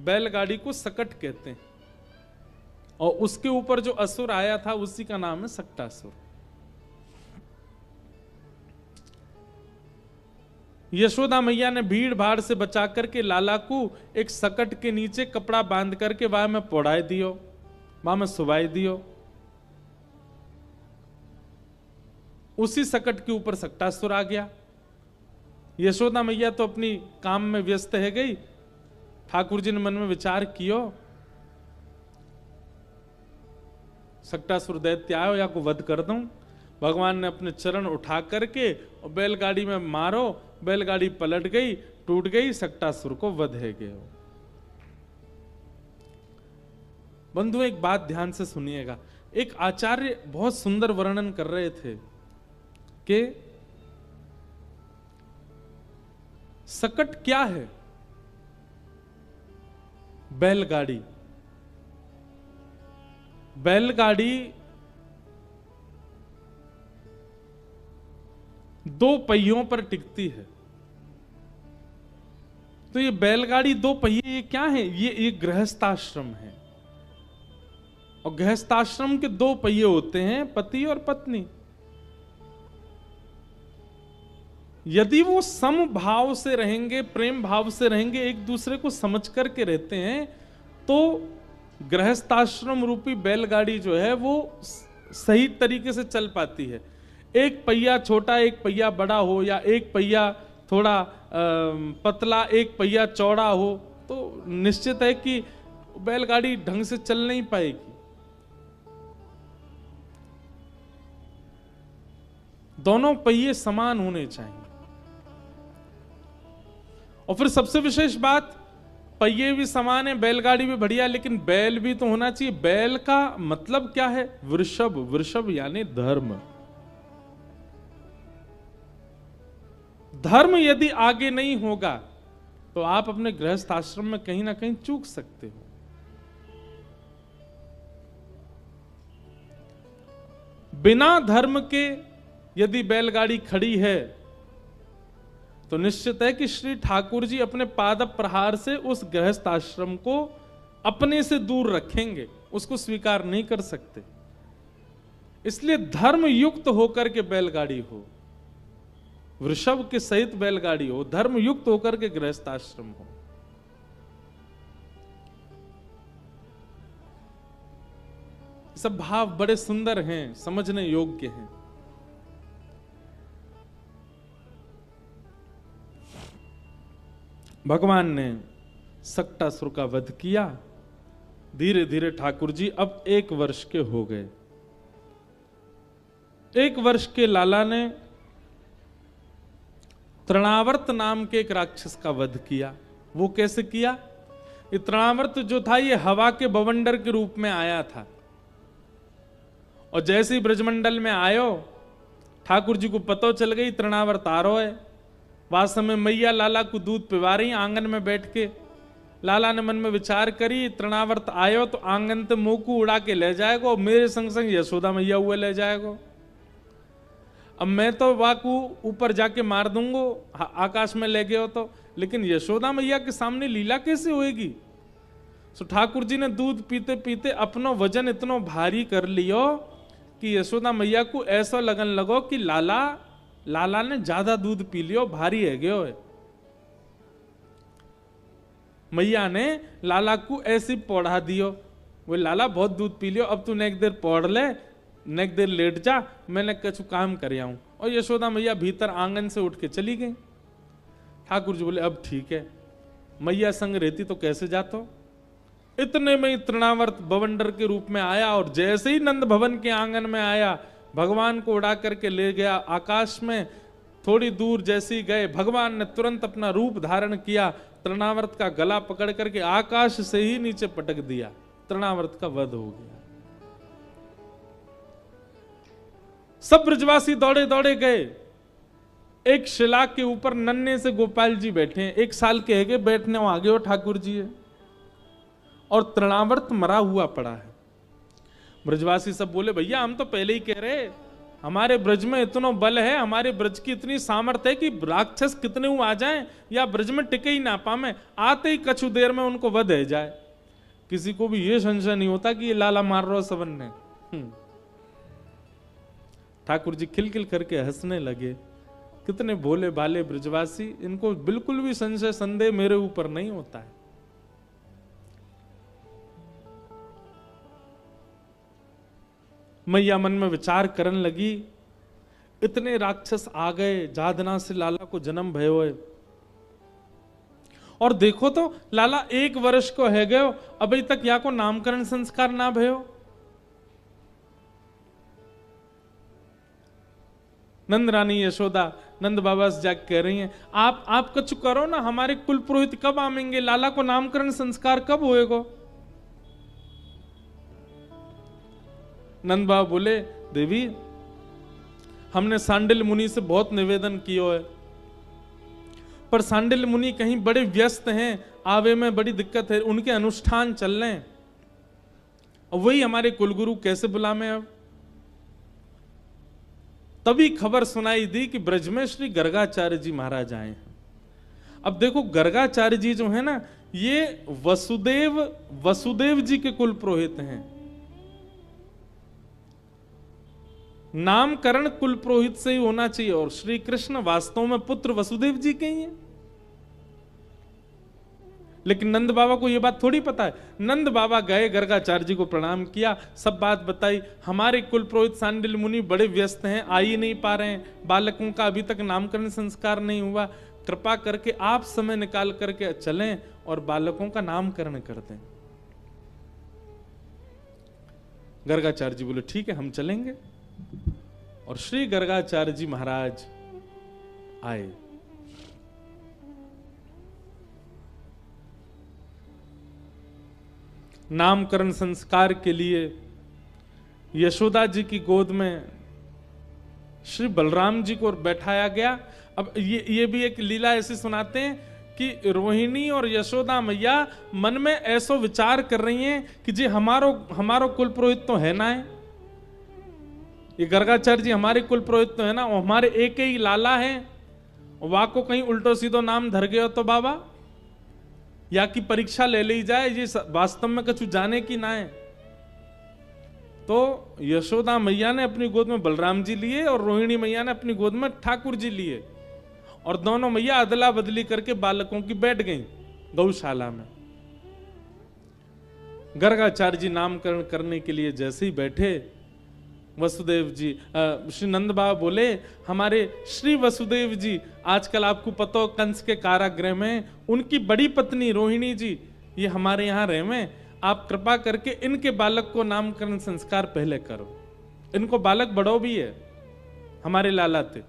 बैलगाड़ी को सकट कहते हैं, और उसके ऊपर जो असुर आया था उसी का नाम है सक्टासुर। यशोदा मैया ने भीड़ भाड़ से बचा करके लाला को एक सकट के नीचे कपड़ा बांध करके वहां में पौड़ाए दियो, वहां में सुवाई दियो। उसी सकट के ऊपर सक्टासुर आ गया। यशोदा मैया तो अपनी काम में व्यस्त है गई। ठाकुर जी ने मन में विचार कियो, सक्टासुर दैत्य आयो, या को वध कर दूं। भगवान ने अपने चरण उठा करके और बैलगाड़ी में मारो, बैलगाड़ी पलट गई, टूट गई, सक्टासुर को वध है गया। बंधु एक बात ध्यान से सुनिएगा। एक आचार्य बहुत सुंदर वर्णन कर रहे थे कि सकट क्या है? बैलगाड़ी। बैलगाड़ी 2 पहियों पर टिकती है। तो ये बैलगाड़ी 2 पहिए ये क्या है? ये एक गृहस्थाश्रम है, और गृहस्थाश्रम के 2 पहिए होते हैं, पति और पत्नी। यदि वो समभाव से रहेंगे, प्रेम भाव से रहेंगे, एक दूसरे को समझ करके रहते हैं, तो गृहस्थाश्रम रूपी बैलगाड़ी जो है वो सही तरीके से चल पाती है। एक पहिया छोटा, एक पहिया बड़ा हो, या एक पहिया थोड़ा पतला, एक पहिया चौड़ा हो, तो निश्चित है कि बैलगाड़ी ढंग से चल नहीं पाएगी। दोनों पहिए समान होने चाहिए। और फिर सबसे विशेष बात, पहिए भी समान है, बैलगाड़ी भी बढ़िया, लेकिन बैल भी तो होना चाहिए। बैल का मतलब क्या है? वृषभ। वृषभ यानी धर्म। धर्म यदि आगे नहीं होगा तो आप अपने गृहस्थ आश्रम में कहीं ना कहीं चूक सकते हो। बिना धर्म के यदि बैलगाड़ी खड़ी है तो निश्चित है कि श्री ठाकुर जी अपने पाद प्रहार से उस गृहस्थ आश्रम को अपने से दूर रखेंगे, उसको स्वीकार नहीं कर सकते। इसलिए धर्म युक्त होकर के बैलगाड़ी हो, वृषभ के सहित बैलगाड़ी हो, धर्म युक्त होकर के गृहस्थ आश्रम हो। सब भाव बड़े सुंदर हैं, समझने योग्य हैं। भगवान ने सक्टासुर का वध किया। धीरे धीरे ठाकुर जी अब 1 वर्ष के हो गए। 1 वर्ष के लाला ने तृणावर्त नाम के एक राक्षस का वध किया। वो कैसे किया? ये तृणावर्त जो था ये हवा के बवंडर के रूप में आया था, और जैसे ही ब्रजमंडल में आयो ठाकुर जी को पता चल गई तृणावर्त आ रहा है। वास्तव में मैया लाला को दूध पिवा रही आंगन में बैठ के। लाला ने मन में विचार करी, तृणावर्त आयो तो आंगन ते मुंह को उड़ा के ले जाएगा, और मेरे संग संग यशोदा मैया हुए ले जाएगा। अब मैं तो वाकू ऊपर जाके मार दूंगा, आकाश में ले गए हो तो, लेकिन यशोदा मैया के सामने लीला कैसे होएगी? तो ठाकुर जी ने दूध पीते पीते अपनो वजन इतना भारी कर लियो कि यशोदा मैया को ऐसा लगन लगो कि लाला ने ज्यादा दूध पी लियो, भारी है गयो है। मैया ने लाला को ऐसी पौड़ा दियो, वो लाला बहुत दूध पी लियो, अब तू नेक देर पौड़ ले, नेक देर लेट जा, मैंने कुछ काम कर आऊं। और यशोदा मैया भीतर आंगन से उठ के चली गई। ठाकुर जी बोले अब ठीक है, मैया संग रहती तो कैसे जातो। इतने में ही तृणावर्त बवंडर के रूप में आया और जैसे ही नंद भवन के आंगन में आया, भगवान को उड़ा करके ले गया आकाश में। थोड़ी दूर जैसे ही गए, भगवान ने तुरंत अपना रूप धारण किया, तृणावर्त का गला पकड़ करके आकाश से ही नीचे पटक दिया, तृणावर्त का वध हो गया। सब ब्रजवासी दौड़े दौड़े गए। एक शिला के ऊपर नन्हे से गोपाल जी बैठे हैं, 1 साल के है, बैठने आगे हो ठाकुर जी है, और तृणावर्त मरा हुआ पड़ा है। ब्रजवासी सब बोले भैया हम तो पहले ही कह रहे, हमारे ब्रज में इतना बल है, हमारे ब्रज की इतनी सामर्थ्य है कि राक्षस कितने आ जाएं या ब्रज में टिके ही ना पावे, आते ही कछु देर में उनको वध है जाए। किसी को भी ये संशय नहीं होता कि ये लाला मार रहा सबन ने। ठाकुर जी खिलखिल करके हंसने लगे। कितने भोले भाले ब्रजवासी, इनको बिल्कुल भी संशय संदेह मेरे ऊपर नहीं होता है। मैया मन में विचार करने लगी, इतने राक्षस आ गए, जादना से लाला को जन्म भयो है, और देखो तो लाला 1 वर्ष को है गयो, अभी तक या को नामकरण संस्कार ना भयो। नंद रानी यशोदा नंद बाबा से जाके कह रही हैं, आप कुछ करो ना, हमारे कुल पुरोहित कब आवेंगे, लाला को नामकरण संस्कार कब होएगा। नंद बाबा बोले देवी हमने सांडिल मुनि से बहुत निवेदन किया है, पर सांडिल मुनि कहीं बड़े व्यस्त हैं, आवे में बड़ी दिक्कत है, उनके अनुष्ठान चल रहे हैं, और वही हमारे कुलगुरु कैसे बुलावे। अब तभी खबर सुनाई दी कि ब्रज में श्री गर्गाचार्य जी महाराज आए। अब देखो गर्गाचार्य जी जो है ना, ये वसुदेव जी के कुल पुरोहित हैं। नामकरण कुल पुरोहित से ही होना चाहिए, और श्री कृष्ण वास्तव में पुत्र वसुदेव जी के ही हैं। लेकिन नंद बाबा को यह बात थोड़ी पता है। नंद बाबा गए, गर्गाचार्य जी को प्रणाम किया, सब बात बताई, हमारे कुल पुरोहित सांडिल मुनि बड़े व्यस्त हैं, आ ही नहीं पा रहे हैं, बालकों का अभी तक नामकरण संस्कार नहीं हुआ, कृपा करके आप समय निकाल करके चलें और बालकों का नामकरण कर दें। गर्गाचार्य जी बोले ठीक है हम चलेंगे, और श्री गर्गाचार्य जी महाराज आए। नामकरण संस्कार के लिए यशोदा जी की गोद में श्री बलराम जी को बैठाया गया। अब ये भी एक लीला ऐसी सुनाते हैं कि रोहिणी और यशोदा मैया मन में ऐसा विचार कर रही हैं कि जी हमारो कुल पुरोहित तो है ना है, ये गर्गाचार्य जी हमारे कुल पुरोहित तो है ना, और हमारे एक ही लाला है, वहां को कहीं उल्टो सीधो नाम धर गया तो बाबा, या की परीक्षा ले ली जाए, ये वास्तव में कुछ जाने की ना है। तो यशोदा मैया ने अपनी गोद में बलराम जी लिए और रोहिणी मैया ने अपनी गोद में ठाकुर जी लिए, और दोनों मैया अदला बदली करके बालकों की बैठ गईं गौशाला में। गर्गाचार्य जी नामकरण करने के लिए जैसे ही बैठे, वसुदेव जी श्री नंद बाबा बोले हमारे श्री वसुदेव जी आजकल आपको पता हो कंस के कारागृह में, उनकी बड़ी पत्नी रोहिणी जी ये हमारे यहाँ रहे में, आप कृपा करके इनके बालक को नामकरण संस्कार पहले करो, इनको बालक बड़ो भी है, हमारे लाला थे।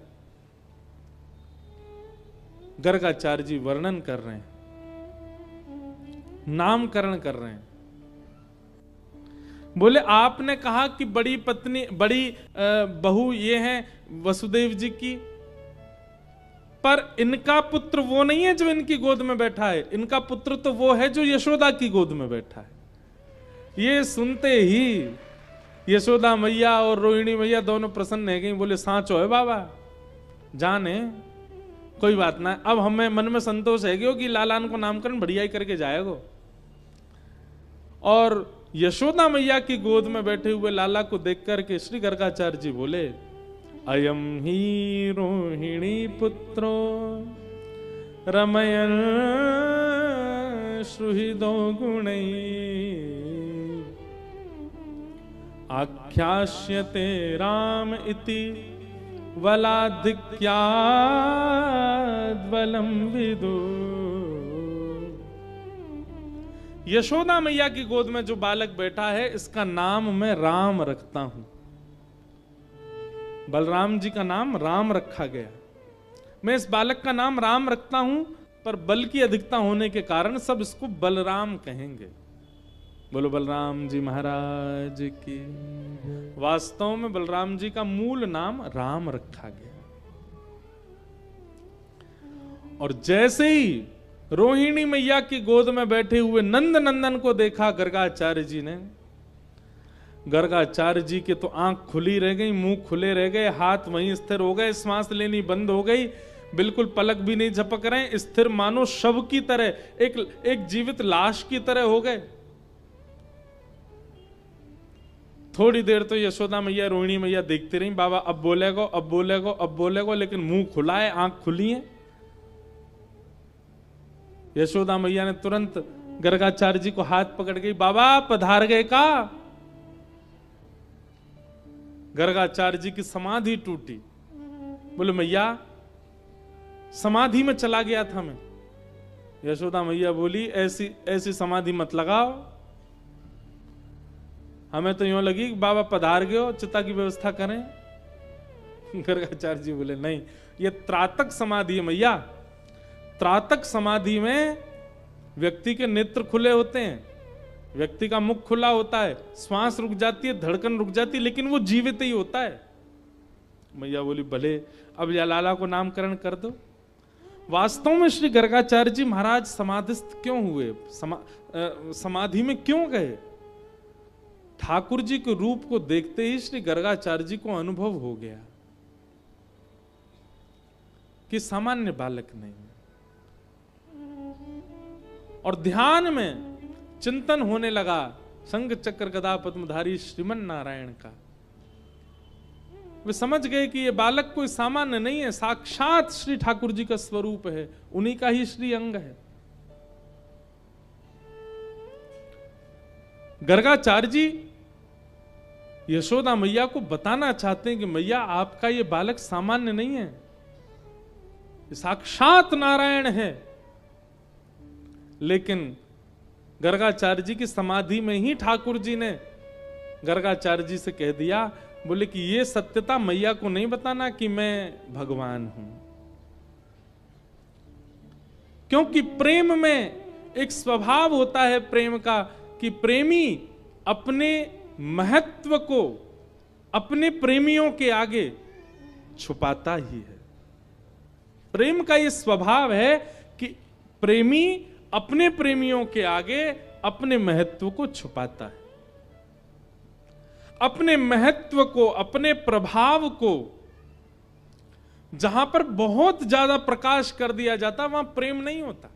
गर्गाचार्य जी वर्णन कर रहे हैं, नामकरण कर रहे हैं। बोले आपने कहा कि बड़ी पत्नी बड़ी बहू ये है वसुदेव जी की, पर इनका पुत्र वो नहीं है जो इनकी गोद में बैठा है, इनका पुत्र तो वो है जो यशोदा की गोद में बैठा है। ये सुनते ही यशोदा मैया और रोहिणी मैया दोनों प्रसन्न है गई। बोले सांचो है बाबा, जाने कोई बात ना, अब हमें मन में संतोष है कि लालान को नामकरण बढ़िया ही करके जाएगो। और यशोदा मैया की गोद में बैठे हुए लाला को देख करके श्री गर्गाचार्य जी बोले, अयम ही रोहिणी पुत्रो रमयन सुहृदो गुणै आख्यास्यते राम इति वलाधिक्याद्बलं विदु। यशोदा मैया की गोद में जो बालक बैठा है, इसका नाम मैं राम रखता हूं। बलराम जी का नाम राम रखा गया। मैं इस बालक का नाम राम रखता हूं, पर बल की अधिकता होने के कारण सब इसको बलराम कहेंगे। बोलो बलराम जी महाराज की। वास्तव में बलराम जी का मूल नाम राम रखा गया। और जैसे ही रोहिणी मैया की गोद में बैठे हुए नंद नंदन को देखा गर्गाचार्य जी ने, गर्गाचार्य जी के तो आंख खुली रह गई, मुंह खुले रह गए, हाथ वहीं स्थिर हो गए, सांस लेनी बंद हो गई, बिल्कुल पलक भी नहीं झपक रहे, स्थिर मानो शव की तरह, एक जीवित लाश की तरह हो गए। थोड़ी देर तो यशोदा मैया रोहिणी मैया देखती रही, बाबा अब बोलेगो अब बोलेगो अब बोलेगो, लेकिन मुंह खुला है, आंख खुली है। यशोदा मैया ने तुरंत गर्गाचार्य जी को हाथ पकड़ गई, बाबा पधार गए का। गर्गाचार्य जी की समाधि टूटी। बोले मैया समाधि में चला गया था मैं। यशोदा मैया बोली ऐसी ऐसी समाधि मत लगाओ, हमें तो यूं लगी बाबा पधार गए हो, चिता की व्यवस्था करें। गर्गाचार्य जी बोले नहीं, ये त्रातक समाधि है मैया। त्रातक समाधि में व्यक्ति के नेत्र खुले होते हैं, व्यक्ति का मुख खुला होता है, श्वास रुक जाती है, धड़कन रुक जाती है, लेकिन वो जीवित ही होता है। मैया बोली भले, अब या लाला को नामकरण कर दो। वास्तव में श्री गर्गाचार्य जी महाराज समाधिस्थ क्यों हुए, समाधि में क्यों गए? ठाकुर जी के रूप को देखते ही श्री गर्गाचार्य जी को अनुभव हो गया कि सामान्य बालक नहीं। और ध्यान में चिंतन होने लगा शंख चक्र गदा पद्मधारी श्रीमन नारायण का। वे समझ गए कि ये बालक कोई सामान्य नहीं है, साक्षात श्री ठाकुर जी का स्वरूप है, उन्हीं का ही श्री अंग है। गर्गाचार्य जी यशोदा मैया को बताना चाहते हैं कि मैया आपका ये बालक सामान्य नहीं है, साक्षात नारायण है। लेकिन गर्गाचार्य जी की समाधि में ही ठाकुर जी ने गर्गाचार्य जी से कह दिया, बोले कि ये सत्यता मैया को नहीं बताना कि मैं भगवान हूं, क्योंकि प्रेम में एक स्वभाव होता है प्रेम का कि प्रेमी अपने महत्व को अपने प्रेमियों के आगे छुपाता ही है। प्रेम का यह स्वभाव है कि प्रेमी अपने प्रेमियों के आगे अपने महत्व को छुपाता है, अपने महत्व को, अपने प्रभाव को जहां पर बहुत ज्यादा प्रकाश कर दिया जाता वहां प्रेम नहीं होता।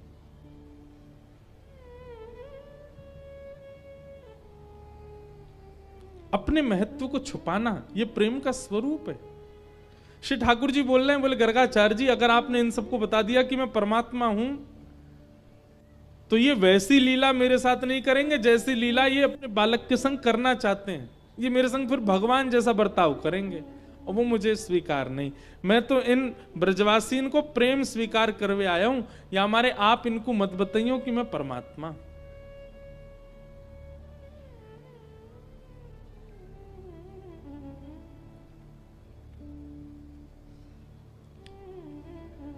अपने महत्व को छुपाना यह प्रेम का स्वरूप है। श्री ठाकुर जी बोल रहे हैं, बोले गर्गाचार्य जी अगर आपने इन सबको बता दिया कि मैं परमात्मा हूं, तो ये वैसी लीला मेरे साथ नहीं करेंगे जैसी लीला ये अपने बालक के संग करना चाहते हैं। ये मेरे संग फिर भगवान जैसा बर्ताव करेंगे और वो मुझे स्वीकार नहीं। मैं तो इन ब्रजवासीन को प्रेम स्वीकार करवे आया हूं, या हमारे आप इनको मत बताइयो कि मैं परमात्मा।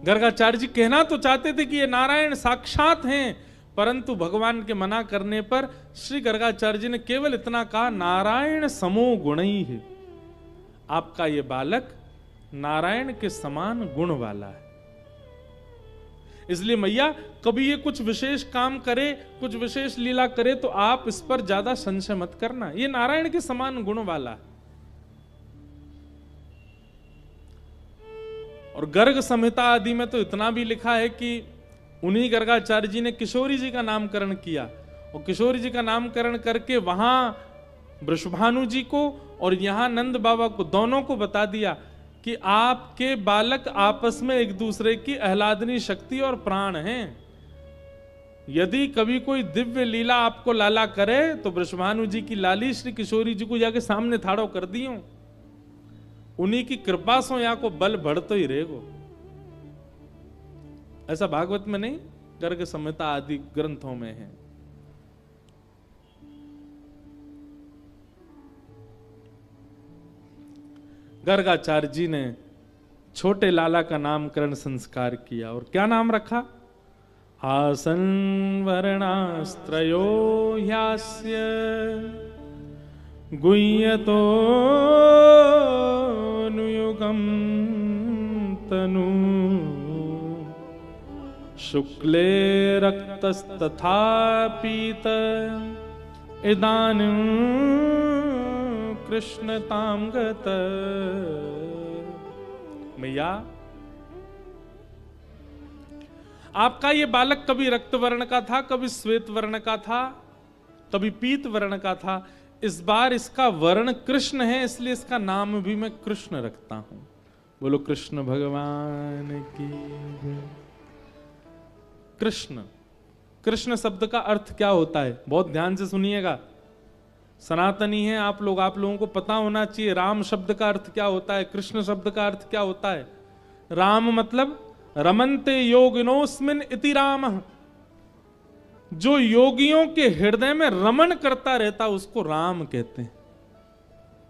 गर्गाचार्य जी कहना तो चाहते थे कि ये नारायण साक्षात हैं, परंतु भगवान के मना करने पर श्री गर्गाचार्य जी ने केवल इतना कहा, नारायण समो गुणी है। आपका ये बालक नारायण के समान गुण वाला है। इसलिए मैया कभी ये कुछ विशेष काम करे, कुछ विशेष लीला करे, तो आप इस पर ज्यादा संशय मत करना, ये नारायण के समान गुण वाला है। और गर्ग संहिता आदि में तो इतना भी लिखा है कि उन्हीं गर्गाचार्य जी ने किशोरी जी का नामकरण किया और किशोरी जी का नामकरण करके वहां वृषभानु जी को और यहां नंद बाबा को, दोनों को बता दिया कि आपके बालक आपस में एक दूसरे की आह्लादनी शक्ति और प्राण हैं। यदि कभी कोई दिव्य लीला आपको लाला करे तो वृषभानु जी की लाली श्री किशोरी जी को जाके सामने थाड़ो कर दियो, उन्हीं की कृपा सो यहाँ को बल बढ़तो ही रहेगो। ऐसा भागवत में नहीं, गर्ग संहिता आदि ग्रंथों में है। गर्गाचार्य जी ने छोटे लाला का नामकरण संस्कार किया और क्या नाम रखा? आसन वर्णास्त्रयो ह्यास्य गुह्यतो नुयुगम तनु शुक्ले रक्तस्तथा पीत इदानीं कृष्णतां गत। मैया, आपका ये बालक कभी रक्त वर्ण का था, कभी श्वेत वर्ण का था, कभी पीत वर्ण का था। इस बार इसका वर्ण कृष्ण है, इसलिए इसका नाम भी मैं कृष्ण रखता हूं। बोलो कृष्ण भगवान की जय। कृष्ण, कृष्ण शब्द का अर्थ क्या होता है? बहुत ध्यान से सुनिएगा, सनातनी है आप लोगों को पता होना चाहिए। राम शब्द का अर्थ क्या होता है, कृष्ण शब्द का अर्थ क्या होता है? राम मतलब रमन्ते योगिनोस्मिन इति रामः, जो योगियों के हृदय में रमण करता रहता उसको राम कहते हैं।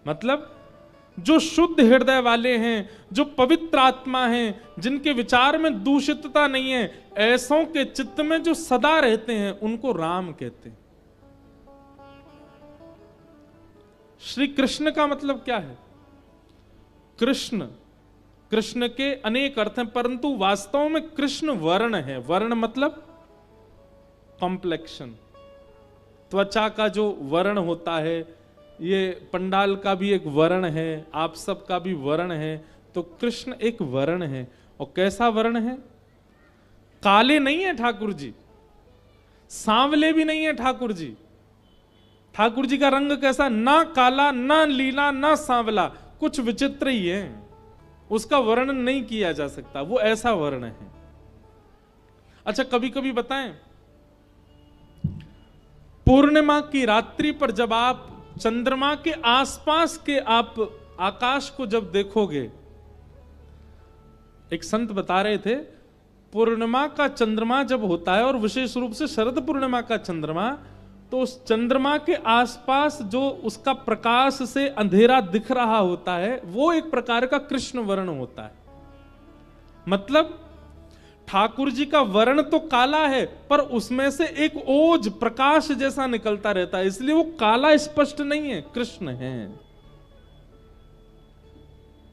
मतलब जो शुद्ध हृदय वाले हैं, जो पवित्र आत्मा हैं, जिनके विचार में दूषितता नहीं है, ऐसों के चित्त में जो सदा रहते हैं उनको राम कहते हैं। श्री कृष्ण का मतलब क्या है? कृष्ण, कृष्ण के अनेक अर्थ हैं, परंतु वास्तव में कृष्ण वर्ण है। वर्ण मतलब कॉम्प्लेक्शन, त्वचा का जो वर्ण होता है, ये पंडाल का भी एक वर्ण है, आप सब का भी वर्ण है। तो कृष्ण एक वर्ण है। और कैसा वर्ण है? काले नहीं है ठाकुर जी, सांवले भी नहीं है ठाकुर जी। ठाकुर जी का रंग कैसा? ना काला, ना लीला, ना सांवला, कुछ विचित्र ही है, उसका वर्णन नहीं किया जा सकता, वो ऐसा वर्ण है। अच्छा, कभी कभी बताएं, पूर्णिमा की रात्रि पर जब आप चंद्रमा के आसपास के आप आकाश को जब देखोगे, एक संत बता रहे थे, पूर्णिमा का चंद्रमा जब होता है और विशेष रूप से शरद पूर्णिमा का चंद्रमा, तो उस चंद्रमा के आसपास जो उसका प्रकाश से अंधेरा दिख रहा होता है वो एक प्रकार का कृष्ण वर्ण होता है। मतलब ठाकुर जी का वर्ण तो काला है, पर उसमें से एक ओज प्रकाश जैसा निकलता रहता है, इसलिए वो काला स्पष्ट नहीं है, कृष्ण है।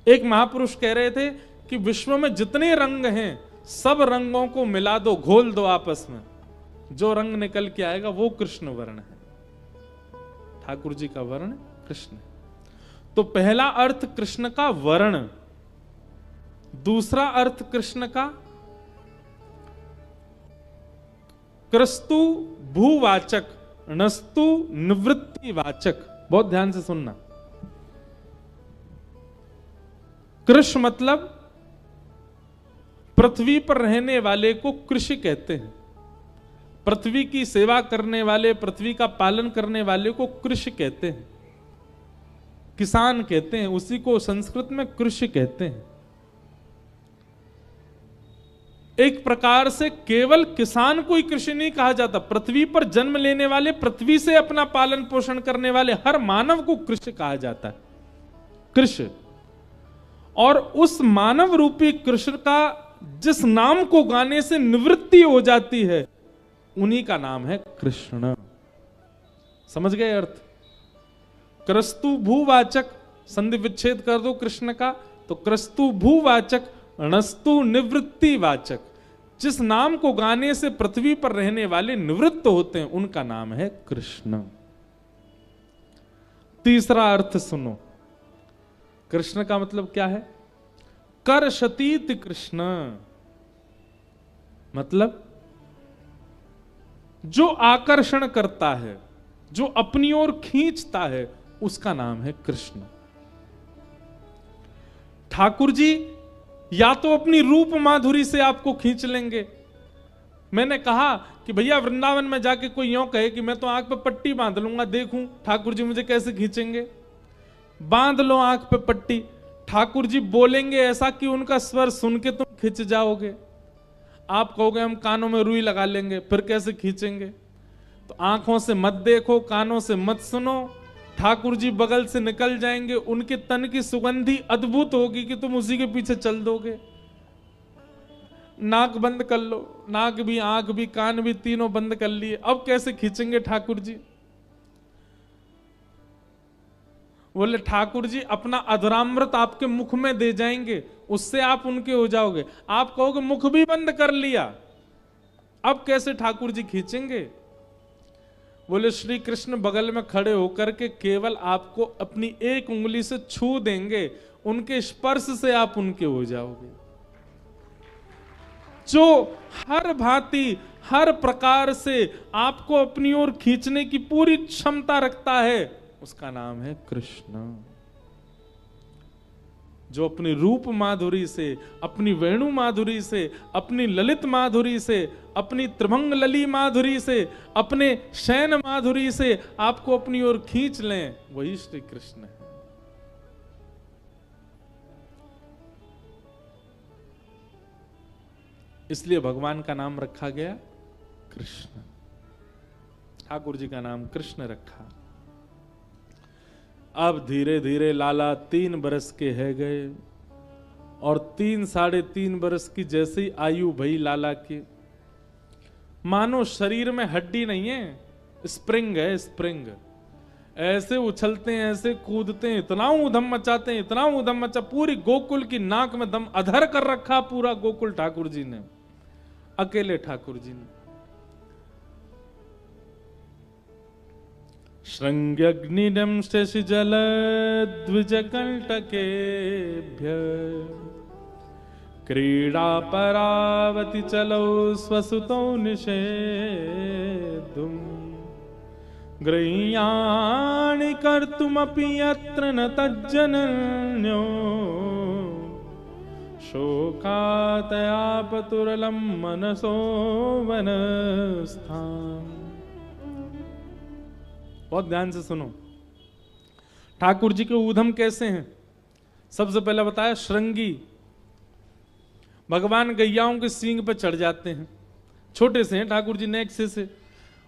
एक महापुरुष कह रहे थे कि विश्व में जितने रंग हैं सब रंगों को मिला दो, घोल दो आपस में, जो रंग निकल के आएगा वो कृष्ण वर्ण है। ठाकुर जी का वर्ण कृष्ण है। तो पहला अर्थ कृष्ण का वर्ण, दूसरा अर्थ कृष्ण का क्रस्तु भूवाचक, नस्तु निवृत्ति वाचक। बहुत ध्यान से सुनना। कृष मतलब पृथ्वी पर रहने वाले को कृषि कहते हैं। पृथ्वी की सेवा करने वाले, पृथ्वी का पालन करने वाले को कृषि कहते हैं, किसान कहते हैं, उसी को संस्कृत में कृषि कहते हैं। एक प्रकार से केवल किसान को ही कृषि नहीं कहा जाता, पृथ्वी पर जन्म लेने वाले, पृथ्वी से अपना पालन पोषण करने वाले हर मानव को कृषि कहा जाता है, कृषि। और उस मानव रूपी कृष्ण का जिस नाम को गाने से निवृत्ति हो जाती है, उन्हीं का नाम है कृष्ण। समझ गए अर्थ? क्रस्तु भूवाचक, संधि विच्छेद कर दो कृष्ण का, तो क्रस्तु भूवाचक, णस्तु निवृत्ति वाचक। जिस नाम को गाने से पृथ्वी पर रहने वाले निवृत्त होते हैं उनका नाम है कृष्ण। तीसरा अर्थ सुनो, कृष्ण का मतलब क्या है? कर्षतीत कृष्ण, मतलब जो आकर्षण करता है, जो अपनी ओर खींचता है, उसका नाम है कृष्ण। ठाकुर जी या तो अपनी रूप माधुरी से आपको खींच लेंगे। मैंने कहा कि भैया वृंदावन में जाके कोई यूं कहे कि मैं तो आंख पे पट्टी बांध लूंगा, देखूं ठाकुर जी मुझे कैसे खींचेंगे। बांध लो आंख पे पट्टी, ठाकुर जी बोलेंगे ऐसा कि उनका स्वर सुन के तुम खिंच जाओगे। आप कहोगे हम कानों में रुई लगा लेंगे, फिर कैसे खींचेंगे। तो आंखों से मत देखो, कानों से मत सुनो, ठाकुर जी बगल से निकल जाएंगे, उनके तन की सुगंधी अद्भुत होगी कि तुम उसी के पीछे चल दोगे। नाक बंद कर लो, नाक भी, आंख भी, कान भी, तीनों बंद कर लिए, अब कैसे खींचेंगे ठाकुर जी। बोले ठाकुर जी अपना अधरामृत आपके मुख में दे जाएंगे, उससे आप उनके हो जाओगे। आप कहोगे मुख भी बंद कर लिया, अब कैसे ठाकुर जी खींचेंगे। बोले श्री कृष्ण बगल में खड़े होकर के केवल आपको अपनी एक उंगली से छू देंगे, उनके स्पर्श से आप उनके हो जाओगे। जो हर भांति हर प्रकार से आपको अपनी ओर खींचने की पूरी क्षमता रखता है, उसका नाम है कृष्ण। जो अपनी रूप माधुरी से, अपनी वेणु माधुरी से, अपनी ललित माधुरी से, अपनी त्रिभंग लली माधुरी से, अपने शयन माधुरी से आपको अपनी ओर खींच लें, वही श्री कृष्ण है। इसलिए भगवान का नाम रखा गया कृष्ण। ठाकुर जी का नाम कृष्ण रखा। अब धीरे धीरे लाला 3 बरस के है गए और 3 साढ़े 3 बरस की जैसी आयु भई लाला की, मानो शरीर में हड्डी नहीं है, स्प्रिंग है, स्प्रिंग। ऐसे उछलते हैं, ऐसे कूदते हैं, इतना ऊधम मचाते हैं, इतना ऊधम मचा, पूरी गोकुल की नाक में दम अधर कर रखा पूरा गोकुल ठाकुर जी ने, अकेले ठाकुर जी ने। श्रृंग्यग्निदं शशिजल द्विजकंटकेभ्य क्रीडा परावति चलौ स्वसुतौ निषेद्धुम् गृह्याणि कर्तुमपि यत्र न तज्जनन्यो शोकातयापतुरलं मनसो वनस्थाम्। बहुत ध्यान से सुनो, ठाकुर जी के ऊधम कैसे हैं। सबसे पहले बताया श्रृंगी, भगवान गैयाओं के सींग पे चढ़ जाते हैं, छोटे से हैं ठाकुर जी, नेक से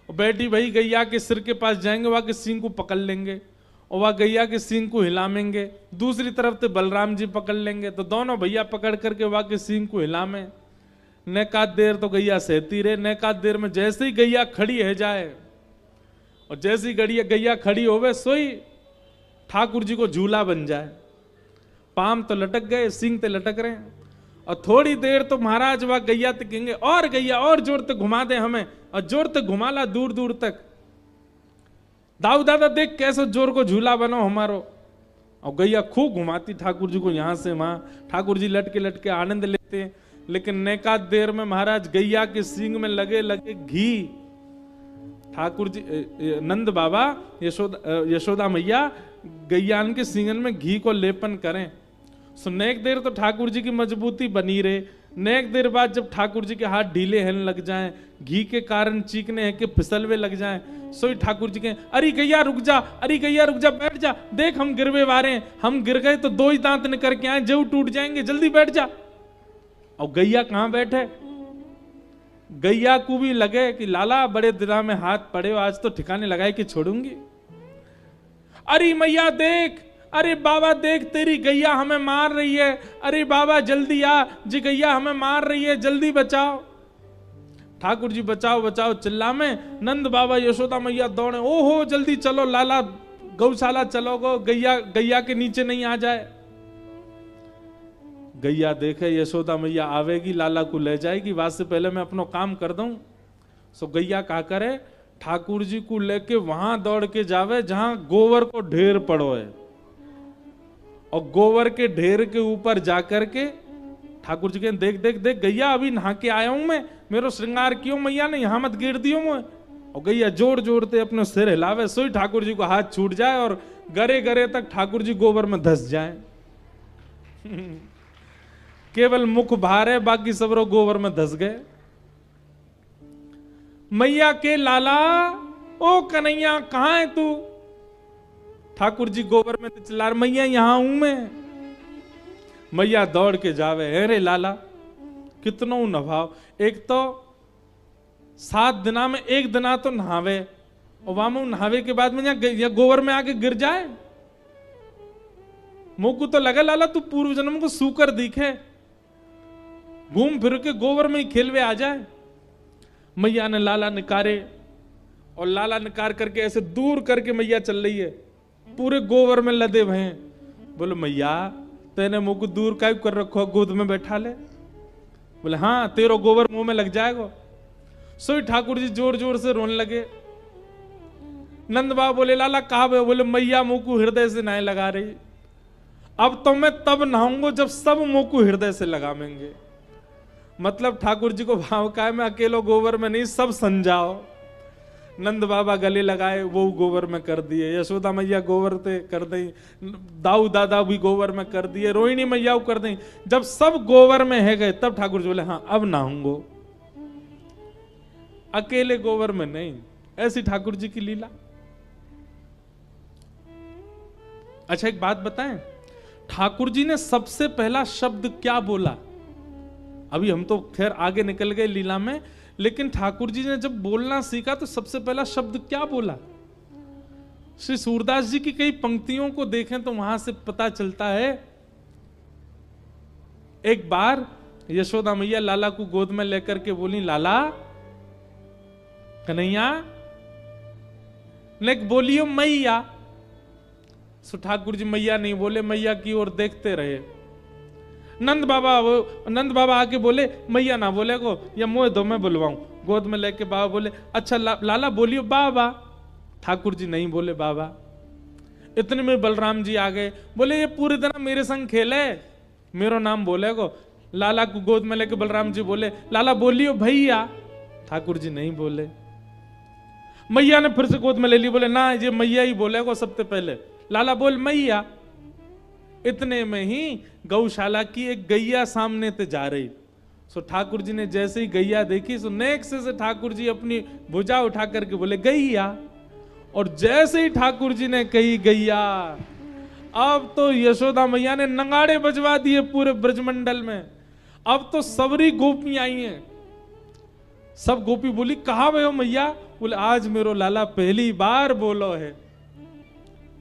बैठी भाई गैया के सिर के पास जाएंगे, वहां के सींग को पकड़ लेंगे और वह गैया के सींग को हिलामेंगे। दूसरी तरफ से बलराम जी पकड़ लेंगे, तो दोनों भैया पकड़ करके वहां के सींग को हिलामें। नेकात देर तो गैया सहती रहे, नेकात देर में जैसे ही गैया खड़ी है जाए और जैसी गैया खड़ी होवे सोई ठाकुर जी को झूला बन जाए। पाम तो लटक गए, सींग तो लटक रहे हैं, और थोड़ी देर तो महाराज वह गैया तक कहेंगे और गैया और जोर तक घुमा दे हमें, और जोर तक घुमा ला दूर दूर तक। दाऊ दादा देख कैसे जोर को झूला बनो हमारो। और गैया खूब घुमाती ठाकुर जी को यहां से वहां, ठाकुर जी लटके लटके आनंद लेते हैं। लेकिन नेकात देर में महाराज गैया के सींग में लगे लगे घी, ठाकुर जी नंद बाबा यशोदा मैया गैयान के सींगन में घी को लेपन करें। सो नेक देर तो ठाकुर जी की मजबूती बनी रहे, नेक देर बाद जब ठाकुर जी के हाथ ढीले होने लग जाएं, घी के कारण चीखने हैं कि फिसलवे लग जाएं, सोई ठाकुर जी के अरे गैया रुक जा, अरे गैया रुक जा, बैठ जा, देख हम गिरवे वारे हैं, हम गिर गए तो 2 ही दांत निकल के आए, जरूर टूट जाएंगे, जल्दी बैठ जा। और गैया कहां बैठे, गैया को भी लगे कि लाला बड़े दिला में हाथ पड़े, आज तो ठिकाने लगाए कि छोड़ूंगी। अरे मैया देख, अरे बाबा देख तेरी गैया हमें मार रही है, अरे बाबा जल्दी आ जी, गैया हमें मार रही है, जल्दी बचाओ। ठाकुर जी बचाओ बचाओ चिल्ला में, नंद बाबा यशोदा मैया दौड़े, ओहो जल्दी चलो लाला गौशाला चलो गो, गैया के नीचे नहीं आ जाए। गैया देखे यशोदा मैया आवेगी, लाला को ले जाएगी, बाद से पहले मैं अपना काम कर दूं। सो गैया क्या करे, ठाकुर जी को लेके वहां दौड़ के जावे जहां गोबर को ढेर पड़ो है, और गोबर के ढेर के ऊपर जाकर के ठाकुर जी के देख देख देख गैया अभी नहा के आया हूं मैं, मेरो श्रृंगार क्यों मैया ने, यहां मत गिर दियो मैं, और गैया जोर जोरते अपने सिर हिलावे, सोई ठाकुर जी को हाथ छूट जाए और गरे गरे तक ठाकुर जी गोबर में धस जाए। केवल मुख बाहर है, बाकी सब लोग गोबर में धस गए। मैया के लाला, ओ कन्हैया कहां है तू? ठाकुर जी गोबर में चिल्ला रहे, मैया यहां हूं मैं। मैया दौड़ के जावे, अरे लाला कितनो नभाव, एक तो 7 दिना में 1 दिना तो नहावे, और वहां नहावे के बाद में या गोबर में आके गिर जाए। मोकू तो लगा लाला तू पूर्व जन्म को सूकर दिखे, घूम फिर के गोबर में ही खेलवे आ जाए। मैया ने लाला निकारे, और लाला निकार करके ऐसे दूर करके मैया चल रही है, पूरे गोबर में लदे हुए हैं। बोलो मैया तेने मुंह को दूर का कर रखो, गोद में बैठा ले। बोले हाँ तेरो गोबर मुंह में लग जाएगा। सोई ठाकुर जी जोर जोर से रोने लगे। नंद बाबा बोले लाला कहा भे? बोले मैया मुंह को हृदय से नहीं लगा रही, अब तो मैं तब नहाऊंगा जब सब मुंह को हृदय से लगावेंगे। मतलब ठाकुर जी को भाव का है, मैं अकेलो गोबर में नहीं, सब संजाओ। नंद बाबा गले लगाए, वो गोबर में कर दिए, यशोदा मैया गोबर ते कर दी, दाऊ दादा भी गोबर में कर दिए, रोहिणी मैया कर दी। जब सब गोबर में है गए तब ठाकुर जी बोले हाँ अब नहाऊंगो, अकेले गोबर में नहीं। ऐसी ठाकुर जी की लीला। अच्छा एक बात बताएं, ठाकुर जी ने सबसे पहला शब्द क्या बोला? अभी हम तो खैर आगे निकल गए लीला में, लेकिन ठाकुर जी ने जब बोलना सीखा तो सबसे पहला शब्द क्या बोला? श्री सूरदास जी की कई पंक्तियों को देखें तो वहां से पता चलता है। एक बार यशोदा मैया लाला को गोद में लेकर के बोली, लाला कन्हैया, नेक बोलियो मैया। सो ठाकुर जी मैया नहीं बोले, मैया की ओर देखते रहे। नंद बाबा आके बोले मैया ना बोले को, या मोह दो मैं बुलवाऊं। गोद में लेके बाबा बोले अच्छा लाला बोलियो बाबा। ठाकुर जी नहीं बोले बाबा। इतने में बलराम जी आ गए, बोले ये पूरे दिन मेरे संग खेले, मेरो नाम बोले को। लाला को गोद में लेके बलराम जी बोले लाला बोलियो भैया। ठाकुर जी नहीं बोले। मैया ने फिर से गोद में ले ली, बोले ना ये मैया ही बोले को सबसे पहले, लाला बोल मैया। इतने में ही गौशाला की एक गैया सामने से जा रही। सो ठाकुर जी ने जैसे ही गैया देखी, सो नेक्स्ट से ठाकुर जी अपनी भुजा उठा करके बोले गैया। और जैसे ही ठाकुर जी ने कही गैया, अब तो यशोदा मैया ने नगाड़े बजवा दिए पूरे ब्रजमंडल में। अब तो सबरी गोपी आई हैं। सब गोपी बोली कहा भे हो मैया? बोले आज मेरो लाला पहली बार बोलो है।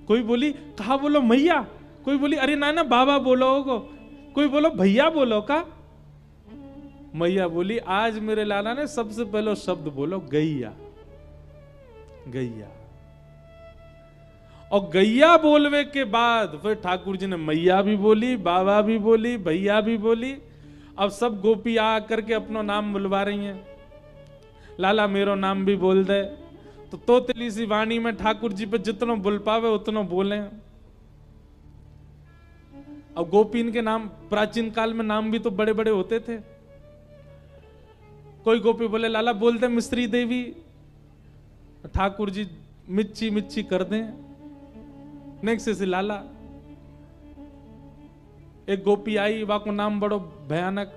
कोई बोली कहा बोलो मैया, कोई बोली अरे ना बाबा बोलो को, कोई बोलो भैया बोलो का। मैया बोली आज मेरे लाला ने सबसे पहले शब्द बोलो गैया। गैया। और गैया बोलवे के बाद फिर ठाकुर जी ने मैया भी बोली, बाबा भी बोली, भैया भी बोली। अब सब गोपी आ करके अपना नाम बुलवा रही हैं। लाला मेरो नाम भी बोल दे। तो तोतली सी वाणी में ठाकुर जी पे जितनो बुल पावे उतनो बोले। अब गोपीन के नाम प्राचीन काल में नाम भी तो बड़े बड़े होते थे। कोई गोपी बोले लाला बोलते मिस्त्री देवी, ठाकुर जी मिच्ची मिच्ची कर दें। नेक्स्ट से लाला। एक गोपी आई, वा को नाम बड़ो भयानक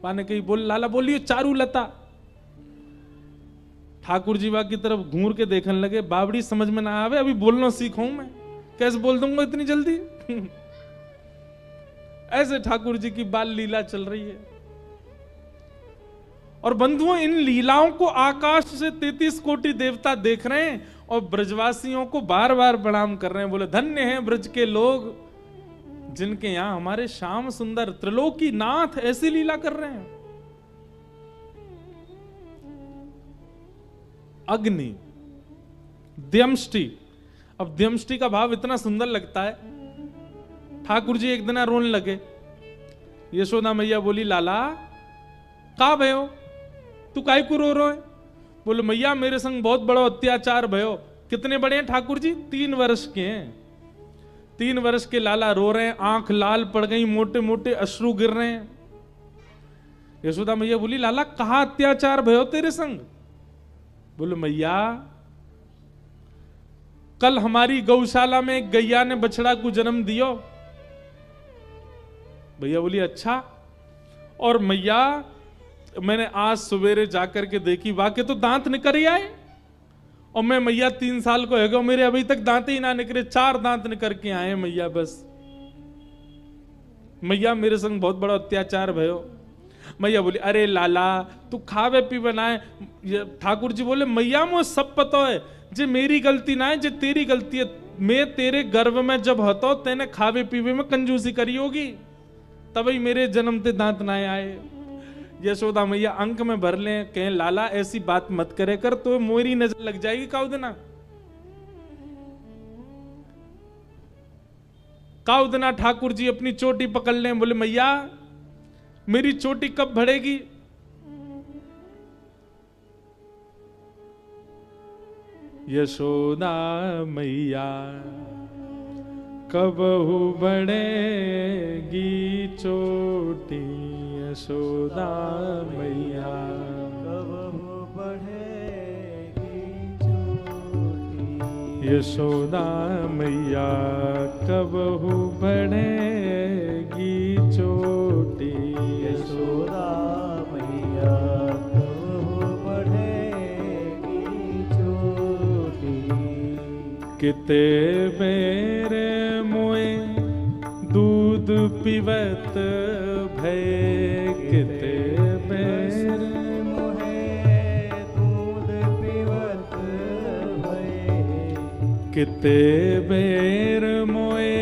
पाने कही, बोल लाला बोलियो चारू लता। ठाकुर जी वा की तरफ घूर के देखने लगे, बावड़ी समझ में ना आवे, अभी बोलना सीखूं मैं, कैसे बोल दूंगा इतनी जल्दी। ऐसे ठाकुर जी की बाल लीला चल रही है। और बंधुओं इन लीलाओं को आकाश से 33 कोटि देवता देख रहे हैं और ब्रजवासियों को बार बार प्रणाम कर रहे हैं। बोले धन्य हैं ब्रज के लोग जिनके यहां हमारे श्याम सुंदर त्रिलोकी नाथ ऐसी लीला कर रहे हैं। अग्नि, द्यमष्टि। अब द्यमष्टि का भाव इतना सुंदर लगता है। ठाकुर जी एक दिन रोने लगे। यशोदा मैया बोली लाला का भयो, तू काहे को रो रहे? बोले मैया मेरे संग बहुत बड़ा अत्याचार भयो। कितने बड़े हैं ठाकुर जी? 3 वर्ष के हैं। 3 वर्ष के लाला रो रहे हैं, आंख लाल पड़ गई, मोटे मोटे अश्रु गिर रहे हैं। यशोदा मैया बोली लाला कहा अत्याचार भयो तेरे संग? बोले मैया कल हमारी गौशाला में एक गैया ने बछड़ा को जन्म दियो। भैया बोली अच्छा। और मैया मैंने आज सवेरे जाकर के देखी, वाकई तो दांत निकल ही आए। और मैं मैया 3 साल को है गो, मेरे अभी तक दांत ही ना निकले, 4 दांत निकल के आए मैया। बस मैया मेरे संग बहुत बड़ा अत्याचार भयो। मैया बोली अरे लाला तू खावे पीवे ना है। ठाकुर जी बोले मैया मुझे सब पता है, जे मेरी गलती ना है, जे तेरी गलती है। मैं तेरे गर्भ में जब हतो तेने खावे पीवे में कंजूसी करी होगी, तभी मेरे जन्मते दांत ना आए। यशोदा मैया अंक में भर ले, कहें लाला ऐसी बात मत करे कर, तो मोरी नजर लग जाएगी काउ देना। काउ देना ठाकुर जी अपनी चोटी पकड़ ले, बोले मैया मेरी चोटी कब बढ़ेगी। यशोदा मैया कबहू बढ़ेगी चोटी, यशोदा मैया कबहू बढ़ेगी चोटी, यशोदा मैया कबहू बढ़ेगी चोटी, यशोदा मैया कबहू बढ़ेगी चोटी। किते बेरे मोए दूध पीवत भय, किते बेरे मोहे दूध पीवत भय, किते बेर मोए